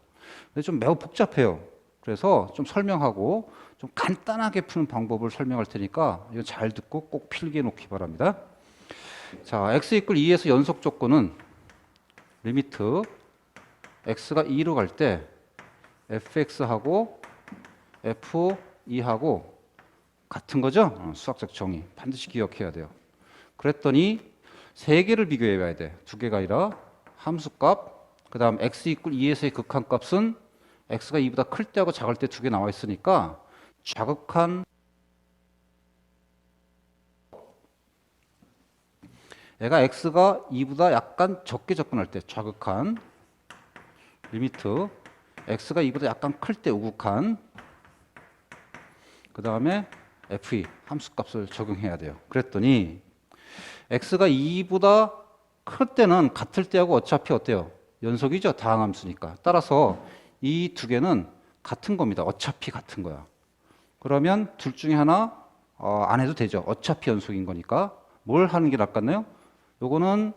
근데 좀 매우 복잡해요. 그래서 좀 설명하고 좀 간단하게 푸는 방법을 설명할 테니까 이거 잘 듣고 꼭 필기해 놓기 바랍니다. 자, x 이퀄 2에서 연속 조건은 리미트 x가 2로 갈 때 fx하고 f2하고 같은 거죠? 수학적 정의 반드시 기억해야 돼요. 그랬더니 세 개를 비교해 봐야 돼. 두 개가 아니라 함수값, 그 다음 x 이퀄 2에서의 극한값은 x가 2보다 클 때하고 작을 때 두 개 나와 있으니까 자극한 얘가 x가 2보다 약간 적게 접근할 때 좌극한 리미트 x가 2보다 약간 클 때 우극한 그 다음에 f2 함수값을 적용해야 돼요. 그랬더니 x가 2보다 클 때는 같을 때하고 어차피 어때요? 연속이죠. 다항함수니까. 따라서 이 두 개는 같은 겁니다. 어차피 같은 거야. 그러면 둘 중에 하나 안 해도 되죠. 어차피 연속인 거니까. 뭘 하는 게 낫겠나요? 요거는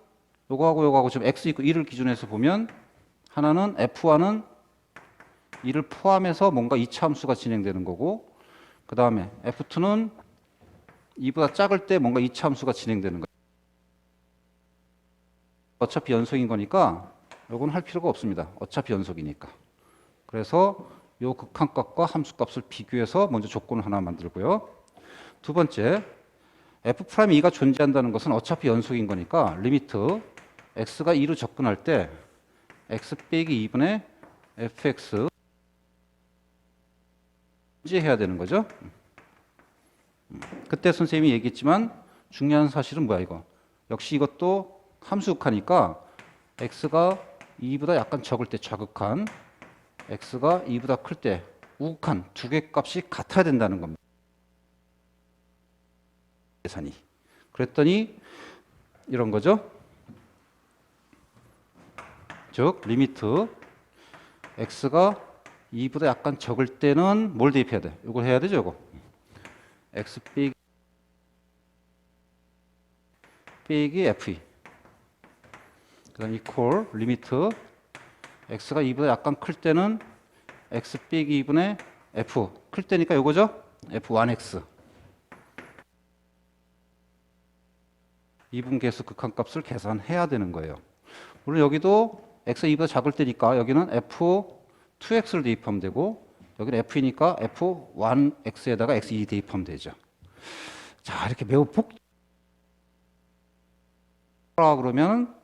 요거하고 지금 x 이퀄 2를 기준해서 보면 하나는 f1은 2를 포함해서 뭔가 2차 함수가 진행되는 거고 그 다음에 f2는 2보다 작을 때 뭔가 2차 함수가 진행되는 거예요. 어차피 연속인 거니까 요건 할 필요가 없습니다. 어차피 연속이니까. 그래서 요 극한값과 함수값을 비교해서 먼저 조건을 하나 만들고요. 두 번째, f'2가 존재한다는 것은 어차피 연속인 거니까 리미트 x가 2로 접근할 때 x 빼기 2분의 fx 존재해야 되는 거죠. 그때 선생님이 얘기했지만 중요한 사실은 뭐야 이거. 역시 이것도 함수극하니까 x가 2보다 약간 적을 때 좌극한, x가 2보다 클 때 우극한 두 개 값이 같아야 된다는 겁니다. 계산이. 그랬더니 이런 거죠. 즉 리미트 x가 2보다 약간 적을 때는 뭘 대입해야 돼? 이걸 해야 되죠, 이거. x 빼기 f2. 그다음 이퀄 리미트 x가 2보다 약간 클 때는 x 빼기 2분의 f. 클 때니까 이거죠? f1x. 이분계수 극한값을 계산해야 되는 거예요. 물론 여기도 x가 2보다 작을 때니까 여기는 f2x를 대입하면 되고 여기는 F이니까 F1X에다가 X2 대입하면 되죠. 자, 이렇게 매우 그러면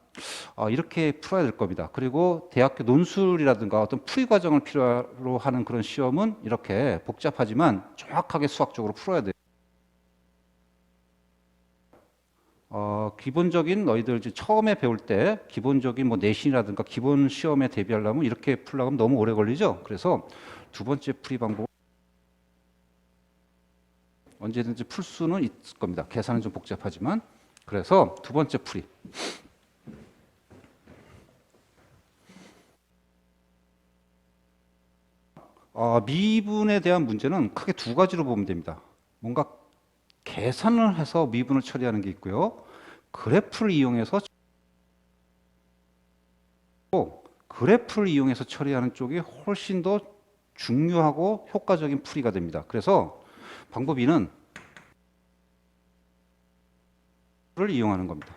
이렇게 풀어야 될 겁니다. 그리고 대학교 논술이라든가 어떤 풀이 과정을 필요로 하는 그런 시험은 이렇게 복잡하지만 정확하게 수학적으로 풀어야 돼요. 기본적인 너희들 이제 처음에 배울 때 기본적인 뭐 내신이라든가 기본 시험에 대비하려면 이렇게 풀려고 하면 너무 오래 걸리죠. 그래서 두 번째 풀이 방법 언제든지 풀 수는 있을 겁니다. 계산은 좀 복잡하지만. 그래서 두 번째 풀이 미분에 대한 문제는 크게 두 가지로 보면 됩니다. 뭔가 계산을 해서 미분을 처리하는 게 있고요. 그래프를 이용해서 처리하는 쪽이 훨씬 더 중요하고 효과적인 풀이가 됩니다. 그래서 방법 2는 를 이용하는 겁니다.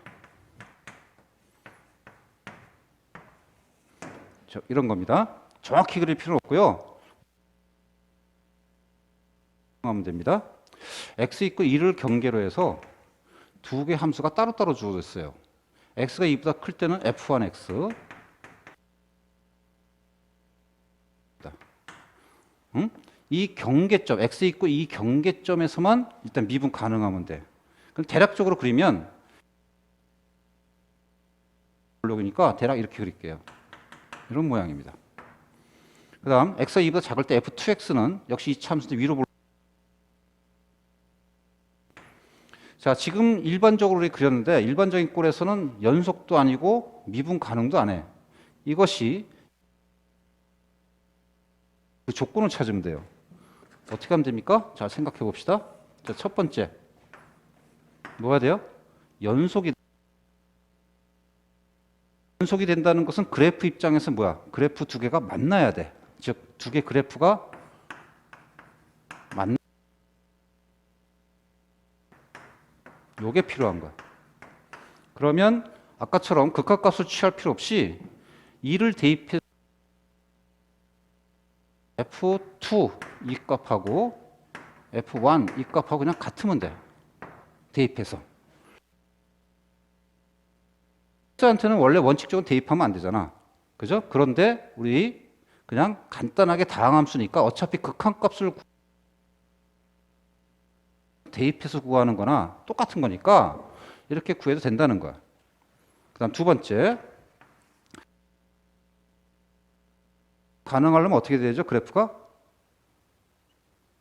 이런 겁니다. 정확히 그릴 필요는 없고요. 하면 됩니다. x = 2를 경계로 해서 두 개 함수가 따로따로 주어져 있어요. x가 2보다 클 때는 f1x. 이 경계점, x = 2 경계점에서만 일단 미분 가능하면 돼. 그럼 대략적으로 그리면 블록이니까 대략 이렇게 그릴게요. 이런 모양입니다. 그 다음 x가 2보다 작을 때 f2x는 역시 이 참수인데 위로 자, 지금 일반적으로 그렸는데 일반적인 꼴에서는 연속도 아니고 미분 가능도 안 해. 이것이 그 조건을 찾으면 돼요. 어떻게 하면 됩니까? 자, 생각해 봅시다. 자, 첫 번째 뭐가 돼요? 연속이 된다는 것은 그래프 입장에서 뭐야? 그래프 두 개가 만나야 돼. 즉, 두 개 그래프가 요게 필요한 거야. 그러면 아까처럼 극한값을 취할 필요 없이 2를 대입해서 F2 이 값하고 F1 이 값하고 그냥 같으면 돼. 대입해서. X한테는 원래 원칙적으로 대입하면 안 되잖아. 그죠? 그런데 우리 그냥 간단하게 다항함수니까 어차피 극한값을 대입해서 구하는 거나 똑같은 거니까 이렇게 구해도 된다는 거야. 그 다음 두 번째. 가능하려면 어떻게 되죠? 그래프가?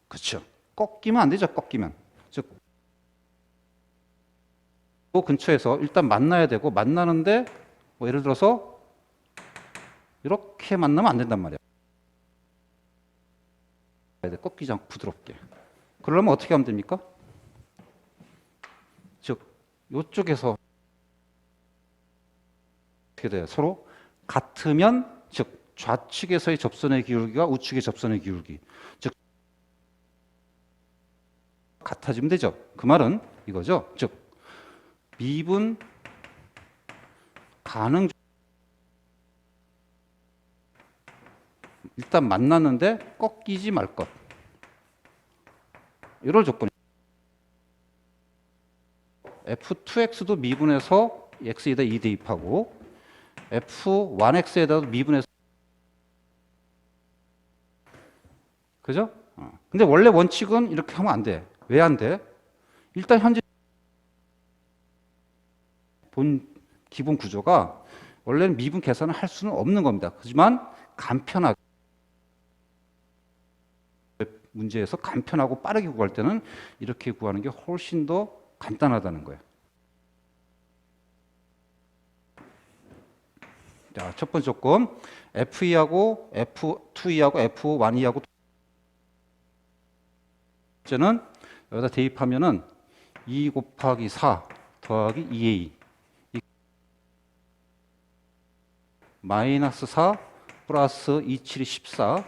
그렇죠. 꺾이면 안 되죠. 꺾이면. 즉, 그 근처에서 일단 만나야 되고 만나는데 뭐 예를 들어서 이렇게 만나면 안 된단 말이야. 꺾이지 않고 부드럽게. 그러려면 어떻게 하면 됩니까? 즉, 이쪽에서 어떻게 돼요? 서로 같으면, 즉 좌측에서의 접선의 기울기가 우측의 접선의 기울기, 즉 같아지면 되죠. 그 말은 이거죠. 즉 미분 가능, 일단 만났는데 꺾이지 말 것, 이럴 조건이. F2x도 미분해서 x에다 2 대입하고 F1x에다도 미분해서, 그죠? 근데 원래 원칙은 이렇게 하면 안 돼. 왜 안 돼? 일단 현재 본 기본 구조가 원래는 미분 계산을 할 수는 없는 겁니다. 하지만 간편하게 문제에서 간편하고 빠르게 구할 때는 이렇게 구하는 게 훨씬 더 간단하다는 거예요. 자, 첫 번째 조건 F2하고 F2하고 F1하고 번째는 여기다 대입하면은 2 곱하기 4 더하기 2a 마이너스 4 플러스 2, 7이 14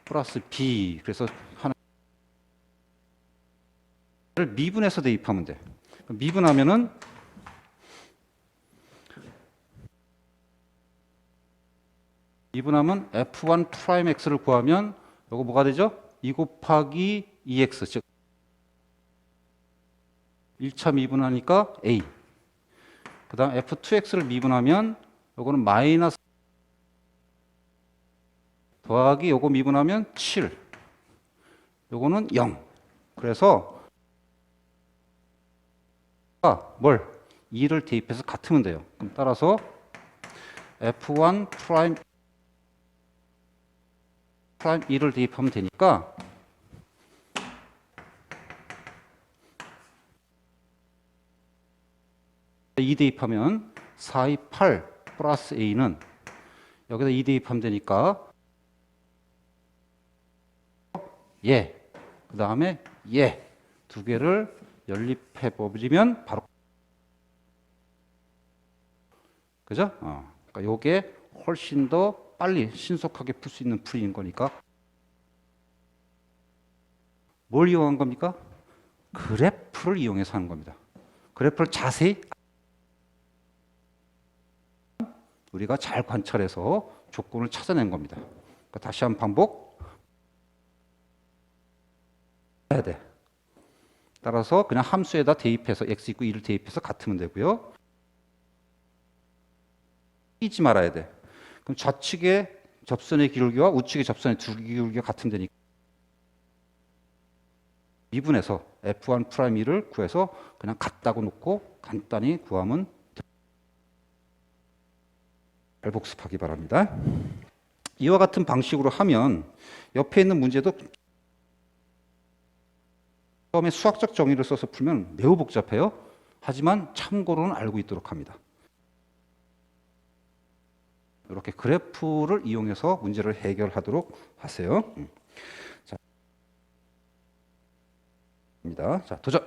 플러스 b. 그래서 하나를 미분해서 대입하면 돼. 미분하면은 F1 프라임 x를 구하면 요거 뭐가 되죠? 2 곱하기 2x, 즉 1차 미분하니까 a. 그 다음 f2x를 미분하면 요거는 마이너스 더하기 요거 미분하면 7. 요거는 0. 그래서 뭘? 2를 대입해서 같으면 돼요. 그럼 따라서 f1 프라임 2를 대입하면 되니까 2 대입하면 4, 2, 8 플러스 a는 여기다 2 대입하면 되니까 예, 그 다음에 예, 두 개를 연립해 버리면 바로 그죠? 그러니까 요게 훨씬 더 빨리 신속하게 풀 수 있는 풀이인 거니까 뭘 이용한 겁니까? 그래프를 이용해서 하는 겁니다. 그래프를 자세히 우리가 잘 관찰해서 조건을 찾아낸 겁니다. 그러니까 다시 한번 반복 해야 돼. 따라서 그냥 함수에다 대입해서 x = 2를 대입해서 같으면 되고요. 끼지 말아야 돼. 그럼 좌측의 접선의 기울기와 우측의 접선의 두 기울기가 같으면 되니까 미분해서 f1 프라임 2를 구해서 그냥 같다고 놓고 간단히 구하면 잘 복습하기 바랍니다. 이와 같은 방식으로 하면 옆에 있는 문제도 처음에 수학적 정의를 써서 풀면 매우 복잡해요. 하지만 참고로는 알고 있도록 합니다. 이렇게 그래프를 이용해서 문제를 해결하도록 하세요. 자, 도전.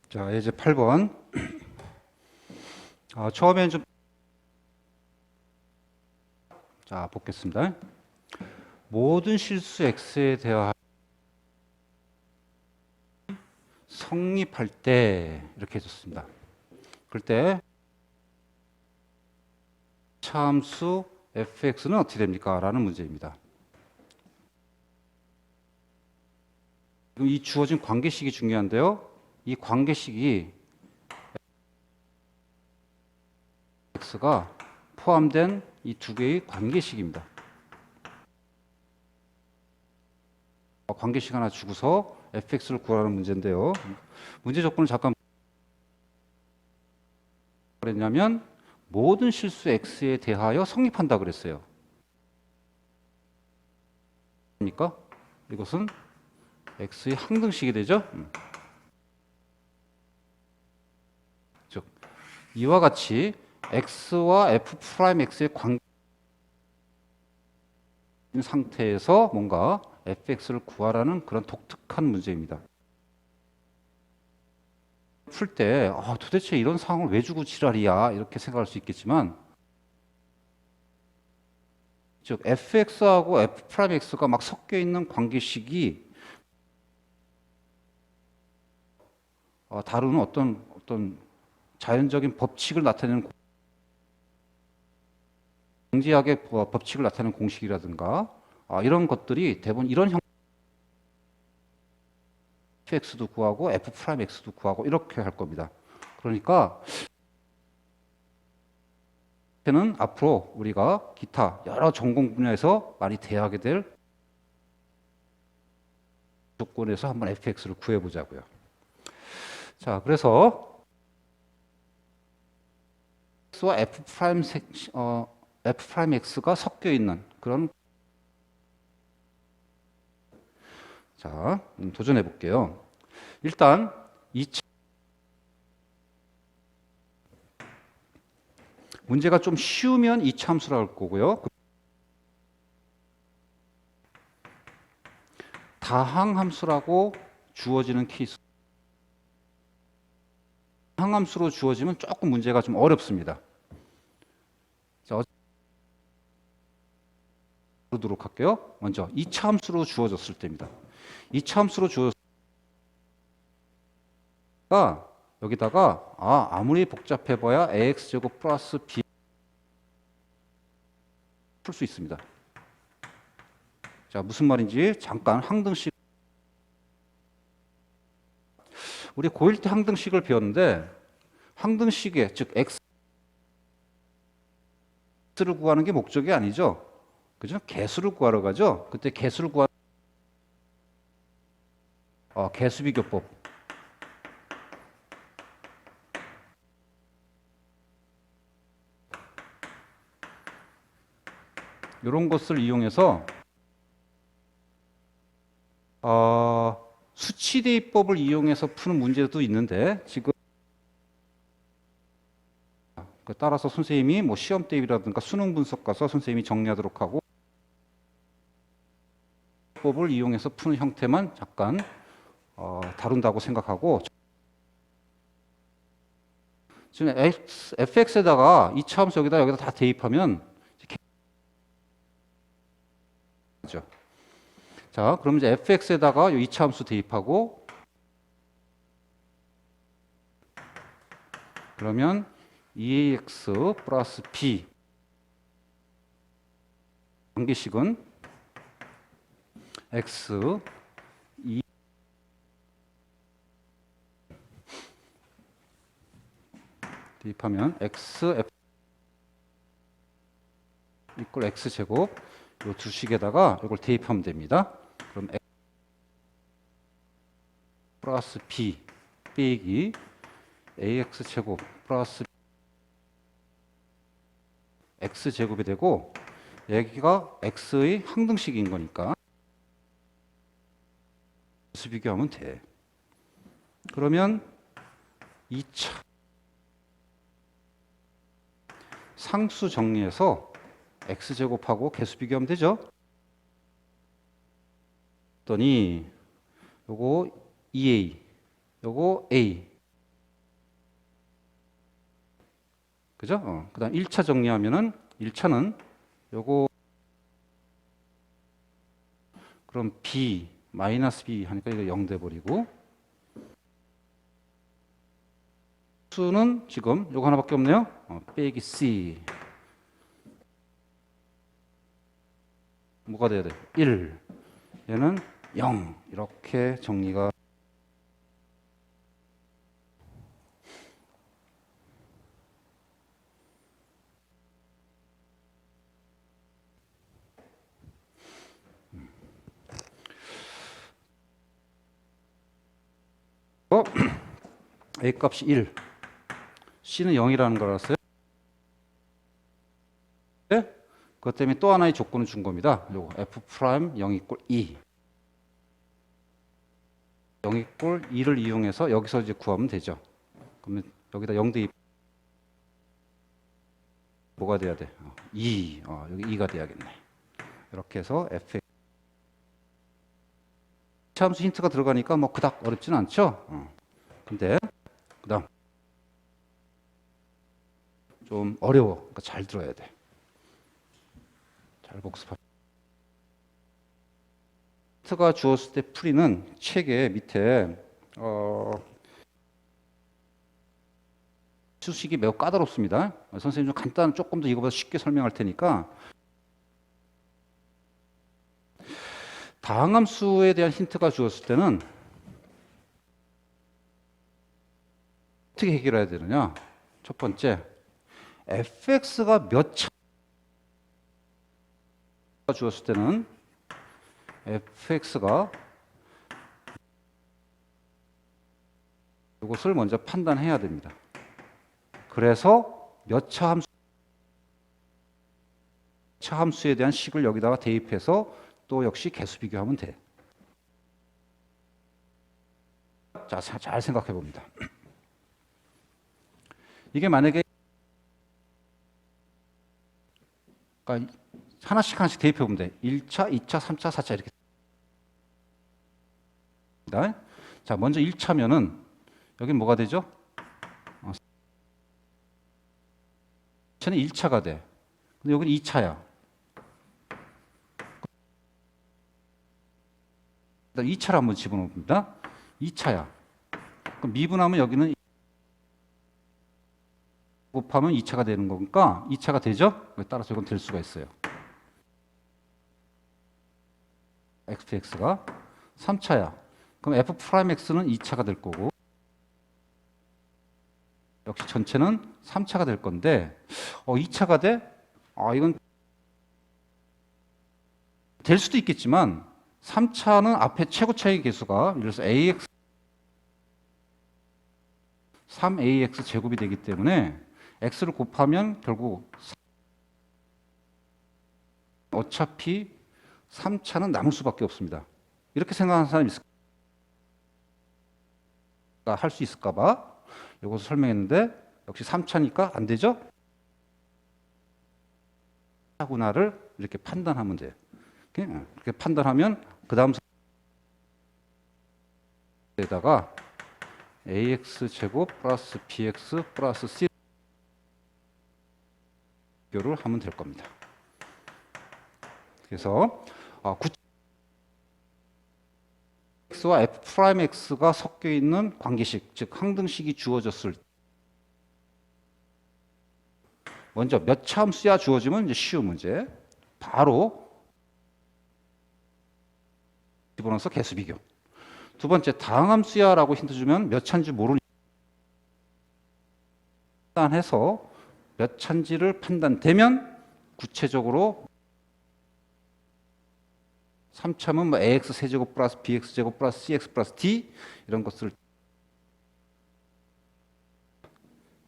자, 이제 8번. 처음엔 좀 자, 보겠습니다. 모든 실수 x에 대하여 성립할 때 이렇게 해줬습니다. 그럴 때 차함수 fx는 어떻게 됩니까? 라는 문제입니다. 이 주어진 관계식이 중요한데요. 이 관계식이 x가 포함된 이 두 개의 관계식입니다. 관계식 하나 주고서 fx를 구하라는 문제인데요. 문제 조건을 잠깐 그랬냐면 모든 실수 x에 대하여 성립한다 그랬어요. 그러니까 이것은 x의 항등식이 되죠. 즉 이와 같이 x와 f'x의 관계 상태에서 뭔가 fx를 구하라는 그런 독특한 문제입니다. 풀 때 도대체 이런 상황을 왜 주고 지랄이야 이렇게 생각할 수 있겠지만 즉 fx하고 f'x가 막 섞여 있는 관계식이 다루는 어떤 자연적인 법칙을 나타내는 경제학의 법칙을 나타내는 공식이라든가 이런 것들이 대부분 이런 형 fx도 구하고 f'x도 구하고 이렇게 할 겁니다. 그러니까 는 앞으로 우리가 기타 여러 전공 분야에서 많이 대하게 될 조건에서 한번 fx를 구해보자고요. 자, 그래서 x와 f'x가 섞여 있는 그런 자, 도전해 볼게요. 일단 문제가 좀 쉬우면 이차 함수라 할 거고요. 다항함수라고 주어지는 케이스. 항함수로 주어지면 조금 문제가 좀 어렵습니다. 자, 보도록 할게요. 먼저 이차 함수로 주어졌을 때입니다. 이차 함수로 주어졌을 여기다가 아무리 복잡해봐야 ax제곱 플러스 b 풀 수 있습니다. 자, 무슨 말인지 잠깐 항등식. 우리 고1 때 항등식을 배웠는데 항등식의 즉 x를 구하는 게 목적이 아니죠. 그죠? 개수를 구하러 가죠. 그때 개수를 개수비교법. 이런 것을 이용해서 수치대입법을 이용해서 푸는 문제도 있는데 지금 따라서 선생님이 뭐 시험 대입이라든가 수능 분석 가서 선생님이 정리하도록 하고 법을 이용해서 푸는 형태만 잠깐 다룬다고 생각하고 지금 fx에다가 이차함수 여기다 다 대입하면 자, 그럼 이제 fx에다가 이 이차함수 대입하고 그러면 2ax 플러스 b 관계식은 x 2 대입하면 x f 이꼴 x제곱 이 두 식에다가 이걸 대입하면 됩니다. 그럼 x 플러스 b 빼기 ax제곱 플러스 x제곱이 되고 여기가 x의 항등식인 거니까 개수 비교하면 돼. 그러면 2차 상수 정리해서 x제곱하고 개수 비교하면 되죠. 그랬더니 요거 2a 요거 a 그죠? 그 다음 1차 정리하면은 1차는 요거 그럼 b 마이너스 b 하니까 이거 0 돼버리고 수는 지금 요거 하나밖에 없네요. 빼기 c 뭐가 돼야 돼? 1 얘는 0 이렇게 정리가 A 값이 1 C는 0이라는 걸 알았어요? 네? 그것 때문에 또 하나의 조건을 준 겁니다. 요거 F' 0 이꼴 2 0 이꼴 2를 이용해서 여기서 이제 구하면 되죠. 그러면 여기다 0 대입 뭐가 돼야 돼? 2 여기 2가 돼야겠네. 이렇게 해서 F 함수 힌트가 들어가니까 뭐 그닥 어렵진 않죠. 근데 그다음 좀 어려워. 그러니까 잘 들어야 돼. 잘 복습하. 힌트가 주었을 때 풀이는 책의 밑에 수식이 매우 까다롭습니다. 선생님 좀 간단 조금 더 이거보다 쉽게 설명할 테니까 다항함수에 대한 힌트가 주었을 때는 어떻게 해결해야 되느냐? 첫 번째, fx가 몇 차 주었을 때는 fx가 이것을 먼저 판단해야 됩니다. 그래서 몇 차 함수에 대한 식을 여기다가 대입해서 또 역시 개수 비교하면 돼. 자, 잘 생각해 봅니다. 이게 만약에 그러니까 하나씩 대입해 보면 돼. 1차, 2차, 3차, 4차 이렇게. 자, 먼저 1차면은 여긴 뭐가 되죠? 1차는 1차가 돼. 근데 여기는 2차야. 2차를 한번 집어넣습니다. 2차야. 그럼 미분하면 여기는 곱하면 2차가 되는 거니까 2차가 되죠? 따라서 이건 될 수가 있어요. fx가 3차야. 그럼 f 프라임 x는 2차가 될 거고 역시 전체는 3차가 될 건데 2차가 돼? 이건 될 수도 있겠지만 3차는 앞에 최고 차이 계수가 예를 들어서 ax 3ax 제곱이 되기 때문에 x를 곱하면 결국 어차피 3차는 남을 수밖에 없습니다. 이렇게 생각하는 사람이 있을까? 할 수 있을까 봐 이것을 설명했는데 역시 3차니까 안 되죠? 차구나를 이렇게 판단하면 돼요. 이렇게 판단하면 그 다음 에다가 ax 제곱 플러스 bx 플러스 c 비교를 하면 될 겁니다. 그래서 x와 f 프라임 x가 섞여 있는 관계식, 즉 항등식이 주어졌을 때 먼저 몇 차 함수야 주어지면 이제 쉬운 문제. 바로 집어넣어서 개수 비교. 두 번째 다항함수야라고 힌트 주면 몇 차인지 모르니 판단해서 몇 차인지를 판단되면 구체적으로 3차면 뭐 ax 세제곱 플러스 bx 제곱 플러스 cx 플러스 d 이런 것을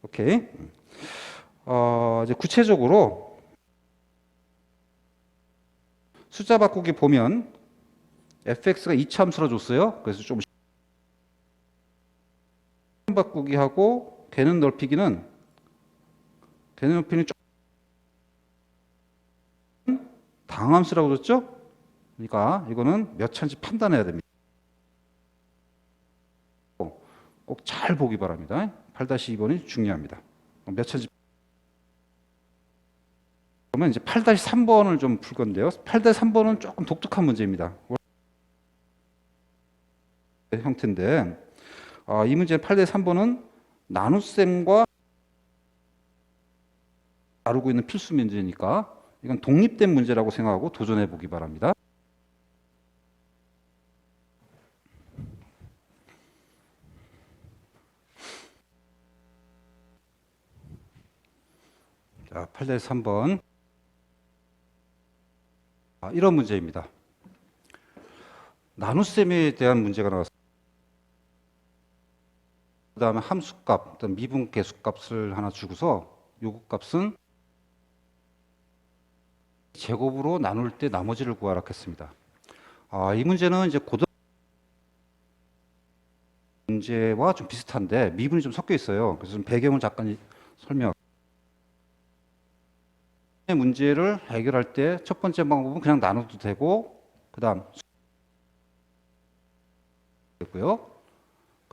오케이. 이제 구체적으로 숫자 바꾸기 보면 fx가 2차 함수로 줬어요. 그래서 좀 바꾸기 하고 되는 넓히기는 좀 다항함수라고 줬죠? 그러니까 이거는 몇 차인지 판단해야 됩니다. 꼭 잘 보기 바랍니다. 8-2번이 중요합니다. 몇 차인지 그러면 이제 8-3번을 좀 풀 건데요. 8-3번은 조금 독특한 문제입니다. 형태인데 이 문제 8-3번은 나눗셈과 다루고 있는 필수 문제니까 이건 독립된 문제라고 생각하고 도전해 보기 바랍니다. 자, 8-3번 이런 문제입니다. 나눗셈에 대한 문제가 나왔습니다. 그 다음에 함수값, 미분 개수값을 하나 주고서 요구값은 제곱으로 나눌 때 나머지를 구하라 했습니다. 이 문제는 이제 고등 문제와 좀 비슷한데 미분이 좀 섞여 있어요. 그래서 좀 배경을 잠깐 설명. 문제를 해결할 때 첫 번째 방법은 그냥 나눠도 되고 그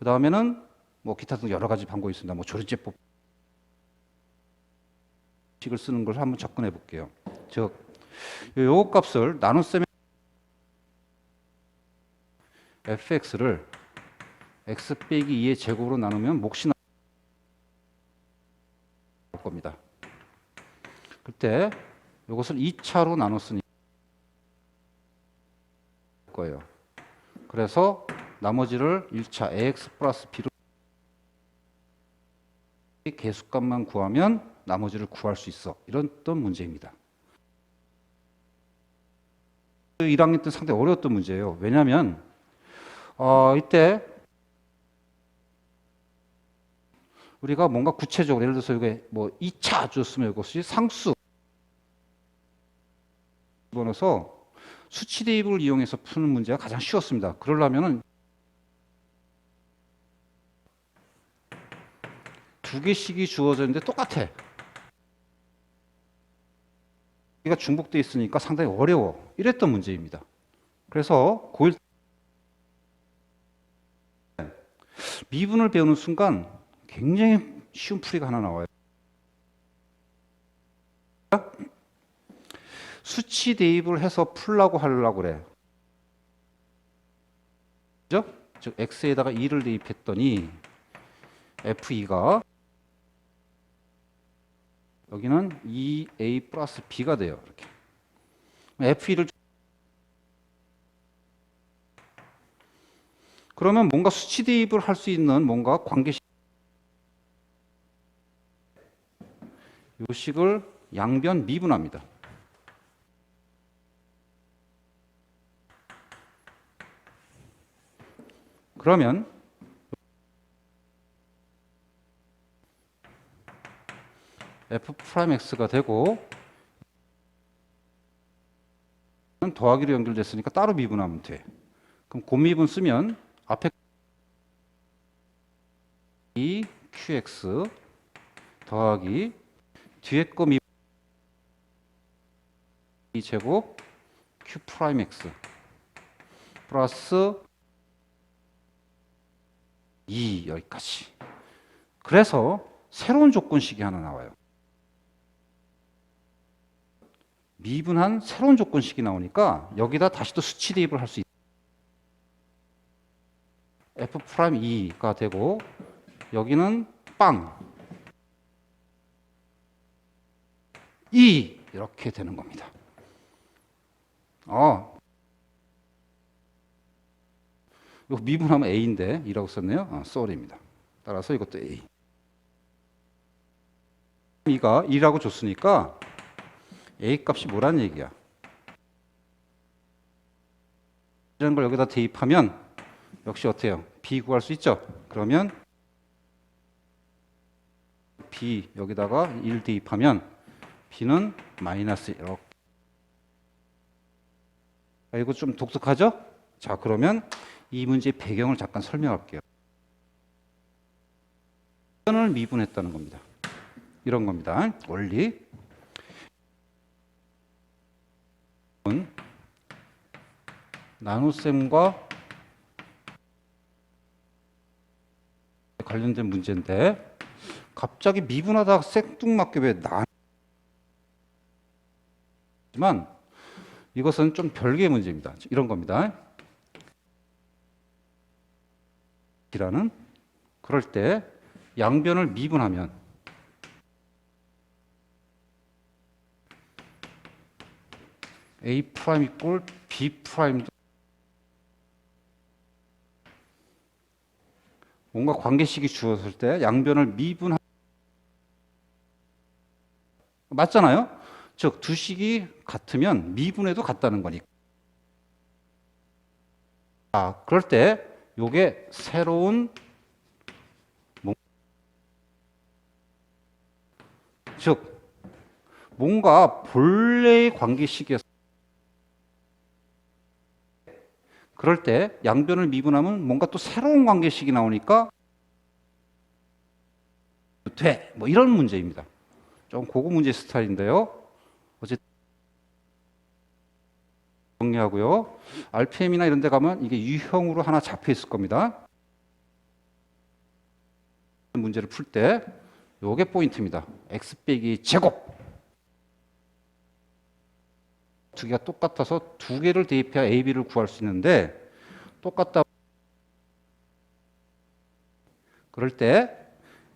다음에는 뭐 기타 등 여러 가지 방법이 있습니다. 뭐 조리제법 식을 쓰는 걸 한번 접근해 볼게요. 즉 요값을 나눗셈 fx를 x 빼기 2의 제곱으로 나누면 몫이 나올 겁니다. 그때 이것을 2차로 나눴으니 거예요. 그래서 나머지를 1차 ax 플러스 b로 개수값만 구하면 나머지를 구할 수 있어. 이런 문제입니다. 1학년 때 상당히 어려웠던 문제예요. 왜냐하면 이때 우리가 뭔가 구체적으로 예를 들어서 이게 뭐 2차 줬으면 이것이 상수 집어넣어서 수치 대입을 이용해서 푸는 문제가 가장 쉬웠습니다. 그러려면은 두 개씩이 주어져 있는데 똑같아. 이가 중복되어 있으니까 상당히 어려워. 이랬던 문제입니다. 그래서 고1 미분을 배우는 순간 굉장히 쉬운 풀이가 하나 나와요. 수치 대입을 해서 풀라고 하려고 그래. 그죠? 즉 x에다가 2를 대입했더니 F2가 여기는 2A 플러스 B가 돼요. 이렇게. F2를 그러면 뭔가 수치 대입을 할 수 있는 뭔가 관계식 요 식을 양변 미분합니다. 그러면 F'X가 되고 더하기로 연결됐으니까 따로 미분하면 돼. 그럼 곱미분 쓰면 앞에 이 QX 더하기 뒤에 거 미분 이 제곱 Q'X 플러스 2 여기까지. 그래서 새로운 조건식이 하나 나와요. 미분한 새로운 조건식이 나오니까 여기다 다시 또 수치 대입을 할 수 있어요. F'E가 되고 여기는 빵 2 이렇게 되는 겁니다. 이거 미분하면 A인데 2라고 썼네요. sorry입니다. 따라서 이것도 A. 2가 2라고 줬으니까 A 값이 뭐란 얘기야? 이런 걸 여기다 대입하면 역시 어때요? B 구할 수 있죠? 그러면 B 여기다가 1 대입하면 B는 마이너스 이렇게. 이거 좀 독특하죠? 자, 그러면 이 문제의 배경을 잠깐 설명할게요. 을 미분했다는 겁니다. 이런 겁니다. 원리. 나눗셈과 관련된 문제인데 갑자기 미분하다가 생뚱맞게 왜 하지만 이것은 좀 별개의 문제입니다. 이런 겁니다. 이라는 그럴 때 양변을 미분하면 A 프라임 이꼴 B 프라임도 뭔가 관계식이 주어졌을 때 양변을 미분하 맞잖아요? 즉 두 식이 같으면 미분해도 같다는 거니까. 그럴 때 요게 새로운 즉 뭔가 본래의 관계식에서 그럴 때 양변을 미분하면 뭔가 또 새로운 관계식이 나오니까 돼. 뭐 이런 문제입니다. 좀 고급 문제 스타일인데요. 어쨌든 정리하고요. RPM이나 이런 데 가면 이게 유형으로 하나 잡혀 있을 겁니다. 문제를 풀 때 요게 포인트입니다. x 빼기 제곱. 두 개가 똑같아서 두 개를 대입해야 a, b를 구할 수 있는데 똑같다. 그럴 때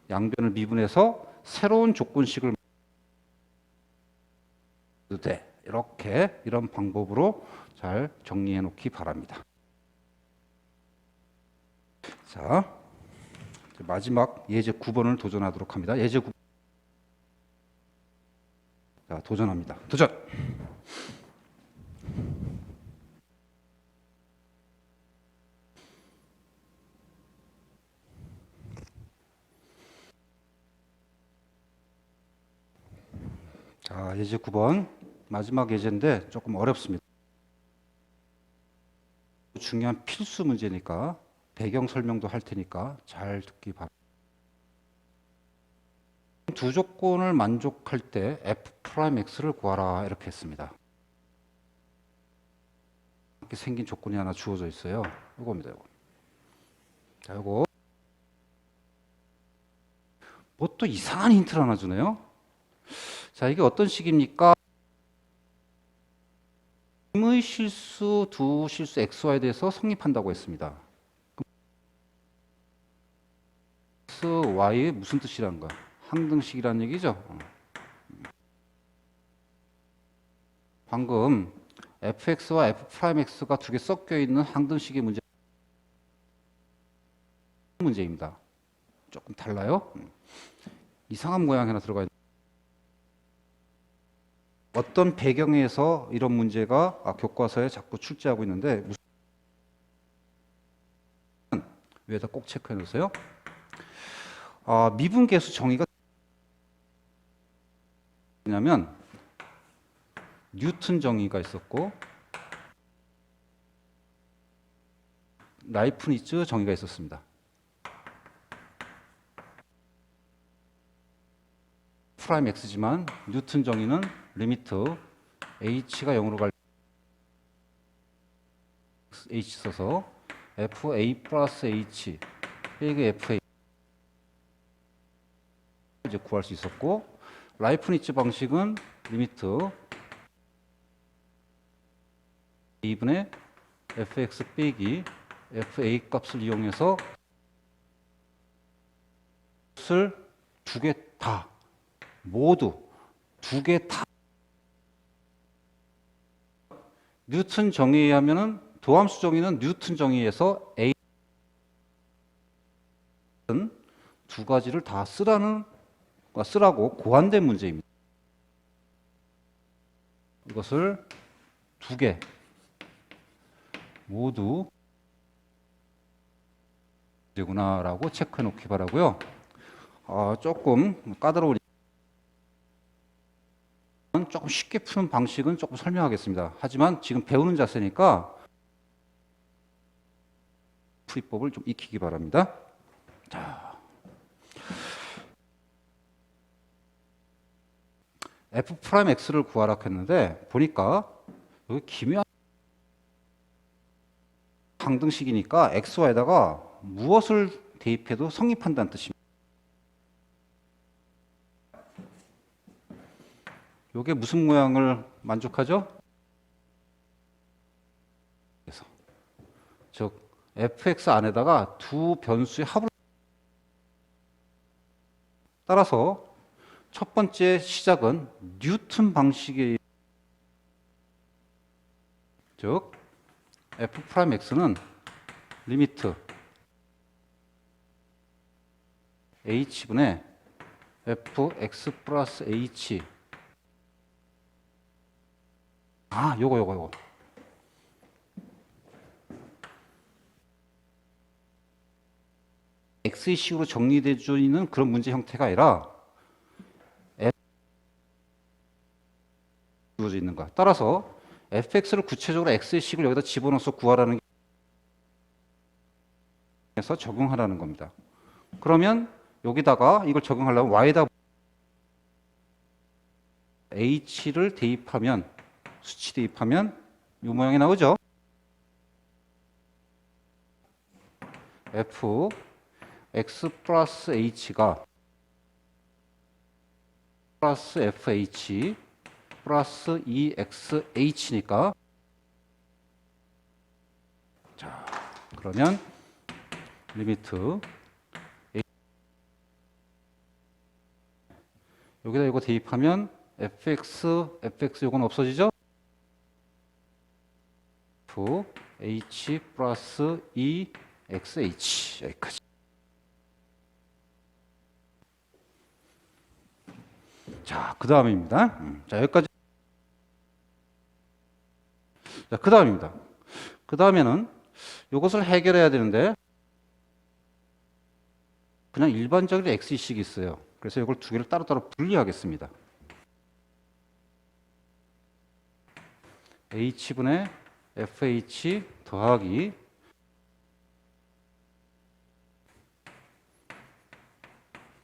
양변을 미분해서 새로운 조건식을 돼. 이렇게 이런 방법으로 잘 정리해 놓기 바랍니다. 자, 마지막 예제 9번을 도전하도록 합니다. 예제 9번. 자, 도전합니다. 도전. 자, 예제 9번. 마지막 예제인데 조금 어렵습니다. 중요한 필수 문제니까 배경 설명도 할 테니까 잘 듣기 바랍니다. 두 조건을 만족할 때 F'X를 구하라 이렇게 했습니다. 이렇게 생긴 조건이 하나 주어져 있어요. 이겁니다. 이거. 자, 이거 뭐 또 이상한 힌트를 하나 주네요. 자, 이게 어떤 식입니까? 의 실수, 두 실수 XY에 대해서 성립한다고 했습니다. X, y의 무슨 뜻이라는 거야? 항등식이라는 얘기죠. 방금 fx와 f'x가 두 개 섞여 있는 항등식의 문제입니다. 조금 달라요. 이상한 모양이 하나 들어가 있는. 어떤 배경에서 이런 문제가 교과서에 자꾸 출제하고 있는데 무슨 위에다 꼭 체크해 놓으세요. 미분계수 정의가 뭐냐면 뉴턴 정의가 있었고 라이프니츠 정의가 있었습니다. 프라임 x지만 뉴턴 정의는 리미트 h가 0으로 갈 h 써서 fa 플러스 h 빼기 fa 이제 구할 수 있었고, 라이프니츠 방식은 리미트 a분의 fx 빼기 fa 값을 이용해서 값을 두 개 다 모두 두 개 다 뉴턴 정의에 의하면은 도함수 정의는 뉴턴 정의에서 A 두 가지를 다 쓰라고 고안된 문제입니다. 이것을 두 개 모두 되구나라고 체크해 놓기 바라고요. 조금 까다로운 조금 쉽게 푸는 방식은 조금 설명하겠습니다. 하지만 지금 배우는 자세니까 풀이법을 좀 익히기 바랍니다. 자, f'x를 구하라 했는데 보니까 여기 기묘한 항등식이니까 xy에다가 무엇을 대입해도 성립한다는 뜻입니다. 이게 무슨 모양을 만족하죠? 그래서 즉 fx 안에다가 두 변수의 합을 따라서 첫 번째 시작은 뉴턴 방식의 즉 f'x는 리미트 h분의 fx 플러스 h 요거 x식으로 정리되어 있는 그런 문제 형태가 아니라 주어져 있는 거야. 따라서 fx를 구체적으로 x식을 여기다 집어넣어서 구하라는 해서 적용하라는 겁니다. 그러면 여기다가 이걸 적용하려면 y에다 h를 대입하면 수치 대입하면 이 모양이 나오죠. f x 플러스 h가 플러스 fh 플러스 2xh니까 자 그러면 리미트 여기다 이거 대입하면 fx 요건 없어지죠? h 플러스 2xh 여기까지. 자, 그 다음입니다. 자, 여기까지. 자, 그 다음입니다. 그 다음에는 이것을 해결해야 되는데 그냥 일반적인 x식이 있어요. 그래서 이걸 두 개를 따로따로 분리하겠습니다. h분의 fh 더하기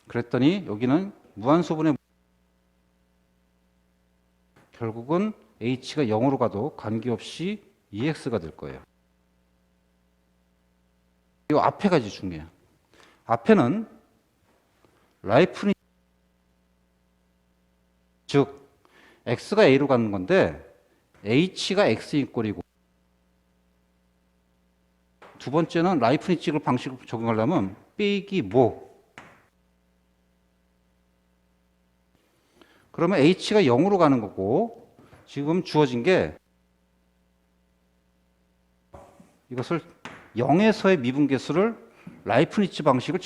그랬더니 여기는 무한소분의 결국은 h가 0으로 가도 관계없이 2x가 될 거예요. 이 앞에 가지 중요해요. 앞에는 라이프니츠 즉 x가 a로 가는 건데 h가 x인 꼴이고 두 번째는 라이프니츠 방식을 적용하려면 빼기 뭐 그러면 h가 0으로 가는 거고 지금 주어진 게 이것을 0에서의 미분계수를 라이프니츠 방식을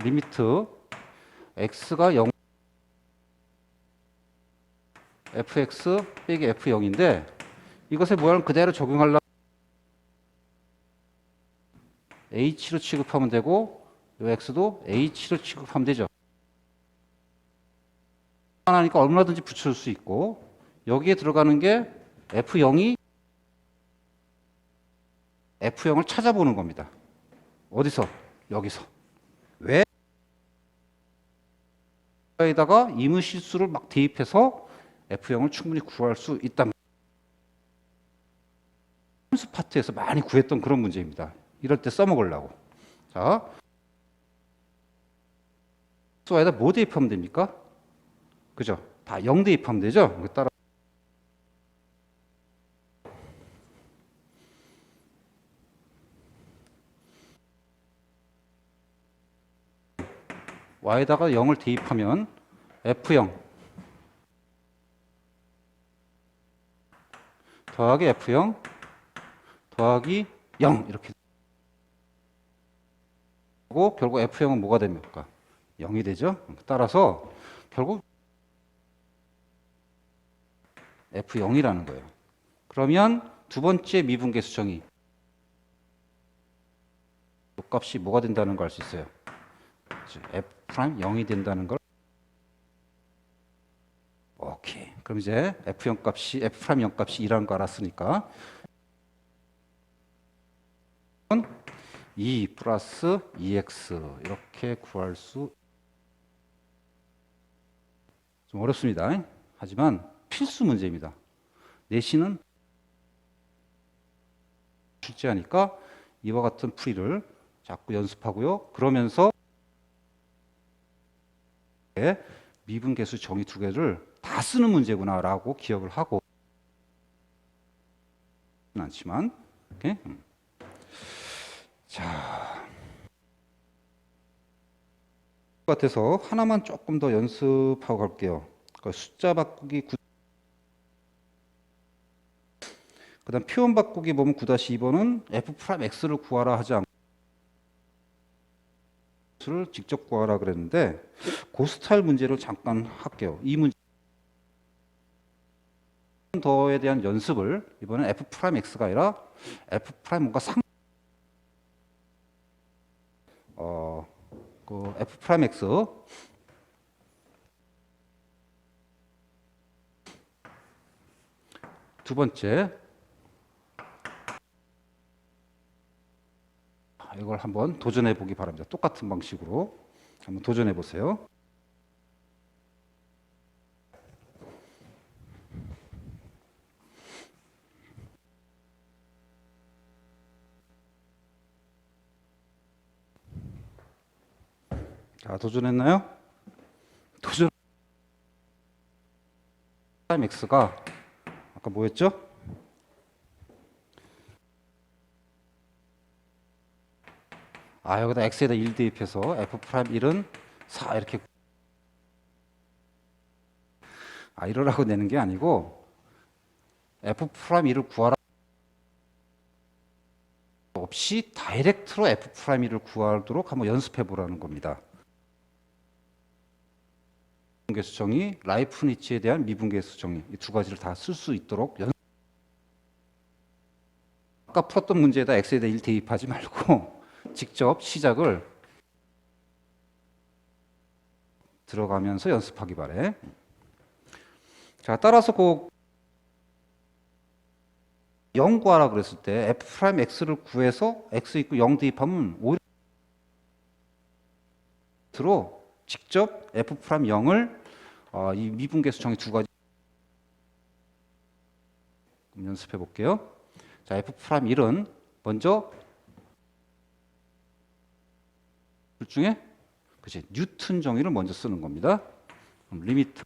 리미트 x가 0 fx 빼기 f0인데 이것의 모양을 그대로 적용하려면 h로 취급하면 되고 이 x도 h로 취급하면 되죠. 하나니까 얼마든지 붙여줄 수 있고 여기에 들어가는 게 f0이 f0을 찾아보는 겁니다. 어디서? 여기서. 왜? 에다가 임의실수를 막 대입해서 f0을 충분히 구할 수 있다. 함수 파트에서 많이 구했던 그런 문제입니다. 이럴 때 써먹으려고. 자, 수에다 뭐 대입하면 됩니까? 그죠? 다 0 대입하면 되죠? 따라 y에다가 0을 대입하면 f0 더하기 f0 더하기 0 이렇게 하고 결국 f0은 뭐가 됩니까? 0이 되죠? 따라서 결국 f0이라는 거예요. 그러면 두 번째 미분계수 정의 이 값이 뭐가 된다는 걸 알 수 있어요. f'0이 된다는 걸. 오케이. 그럼 이제 f0 값이 f'0 값이 2라는 거 알았으니까 2 플러스 2x 이렇게 구할 수 좀 어렵습니다. 하지만 필수 문제입니다. 내신은 출제하니까 이와 같은 풀이를 자꾸 연습하고요. 그러면서 미분계수 정의 두 개를 다 쓰는 문제구나라고 기억을 하고 않지만 오케이? 자, 같아서 하나만 조금 더 연습하고 갈게요. 숫자 바꾸기 그다음 표현 바꾸기 보면 9-2번은 f'(x'를 구하라 하지 않고 를 직접 구하라 그랬는데 그 스타일 문제를 잠깐 할게요. 이 문제 더에 대한 연습을 이번엔 f'(x'가 아니라 f' 뭔가 그 f'(x) 두 번째 이걸 한번 도전해 보기 바랍니다. 똑같은 방식으로 한번 도전해 보세요. 자, 도전했나요? 도전. x가 아까 뭐였죠? 여기다 x에다 1 대입해서 f'1은 4 이렇게 이러라고 내는 게 아니고 f'1을 구하라 없이 다이렉트로 f'1을 구하도록 한번 연습해 보라는 겁니다. 미분계수 정의, 라이프니츠에 대한 미분계수 정의 이 두 가지를 다 쓸 수 있도록 아까 풀었던 문제에다 x에다 1 대입하지 말고 직접 시작을 들어가면서 연습하기 바래. 자, 따라서 그 0 구하라 그랬을 때 f'(x'를 구해서 x 있고 0 대입하면 오히려 직접 f'(0을 이 미분계수 정의 두 가지 연습해 볼게요. 자, f'(1은 먼저 둘 중에 그치 뉴턴 정의를 먼저 쓰는 겁니다. 그럼 리미트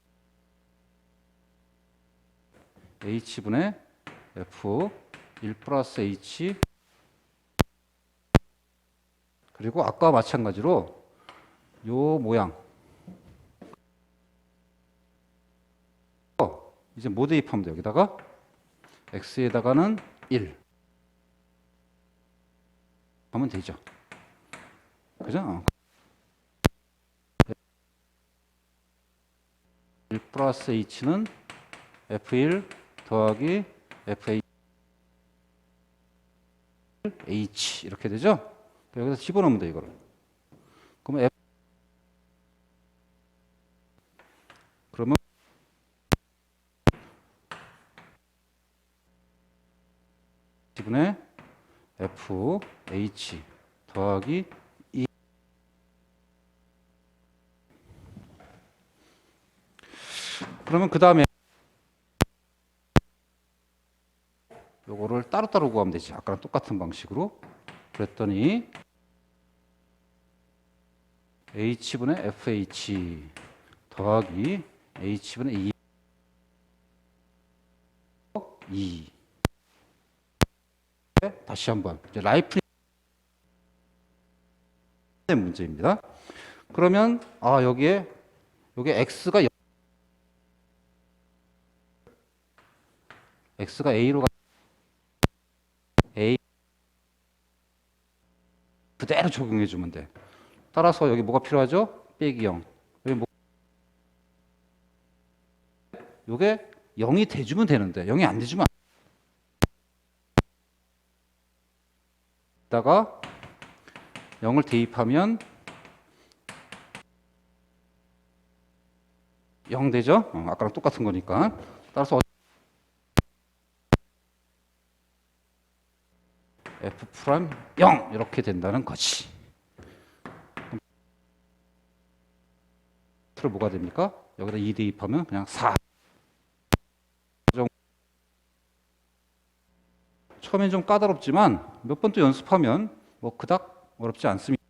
h분의 f 1 플러스 h 그리고 아까와 마찬가지로 요 모양. 이제 뭐 대입하면 돼? 여기다가 x에다가는 1 하면 되죠. 그죠? 1 플러스 h는 f1 더하기 f(h) 이렇게 되죠? 여기다 집어넣으면 돼, 이거를. 그러면 그러면 분의 fh 더하기 2. 그러면 그 다음에 요거를 따로따로 구하면 되지. 아까랑 똑같은 방식으로. 그랬더니 h분의 fh 더하기 h분의 2. 다시 한번 이제 라이프의 문제입니다. 그러면 여기에 x가 a로 a 그대로 적용해 주면 돼. 따라서 여기 뭐가 필요하죠? 빼기 0. 여기 뭐 요게 0이 돼주면 되는데 0이 안 돼주면 다가 0을 대입하면 0 되죠? 아까랑 똑같은 거니까. 따라서 f 프라임 0 이렇게 된다는 거지. 틀 뭐가 됩니까? 여기다 2 대입하면 그냥 4. 처음엔 좀 까다롭지만 몇 번 또 연습하면 뭐 그닥 어렵지 않습니다.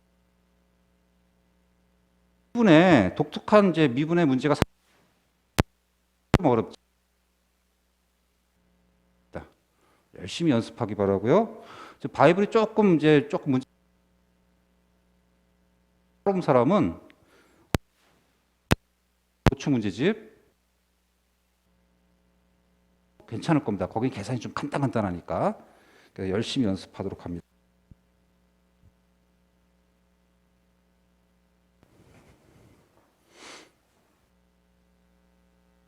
미분의 독특한 이제 미분의 문제가 좀 어렵지. 열심히 연습하기 바라고요. 이제 바이블이 조금 문제 어려운 사람은 보충 문제집 괜찮을 겁니다. 거긴 계산이 좀 간단하니까 열심히 연습하도록 합니다.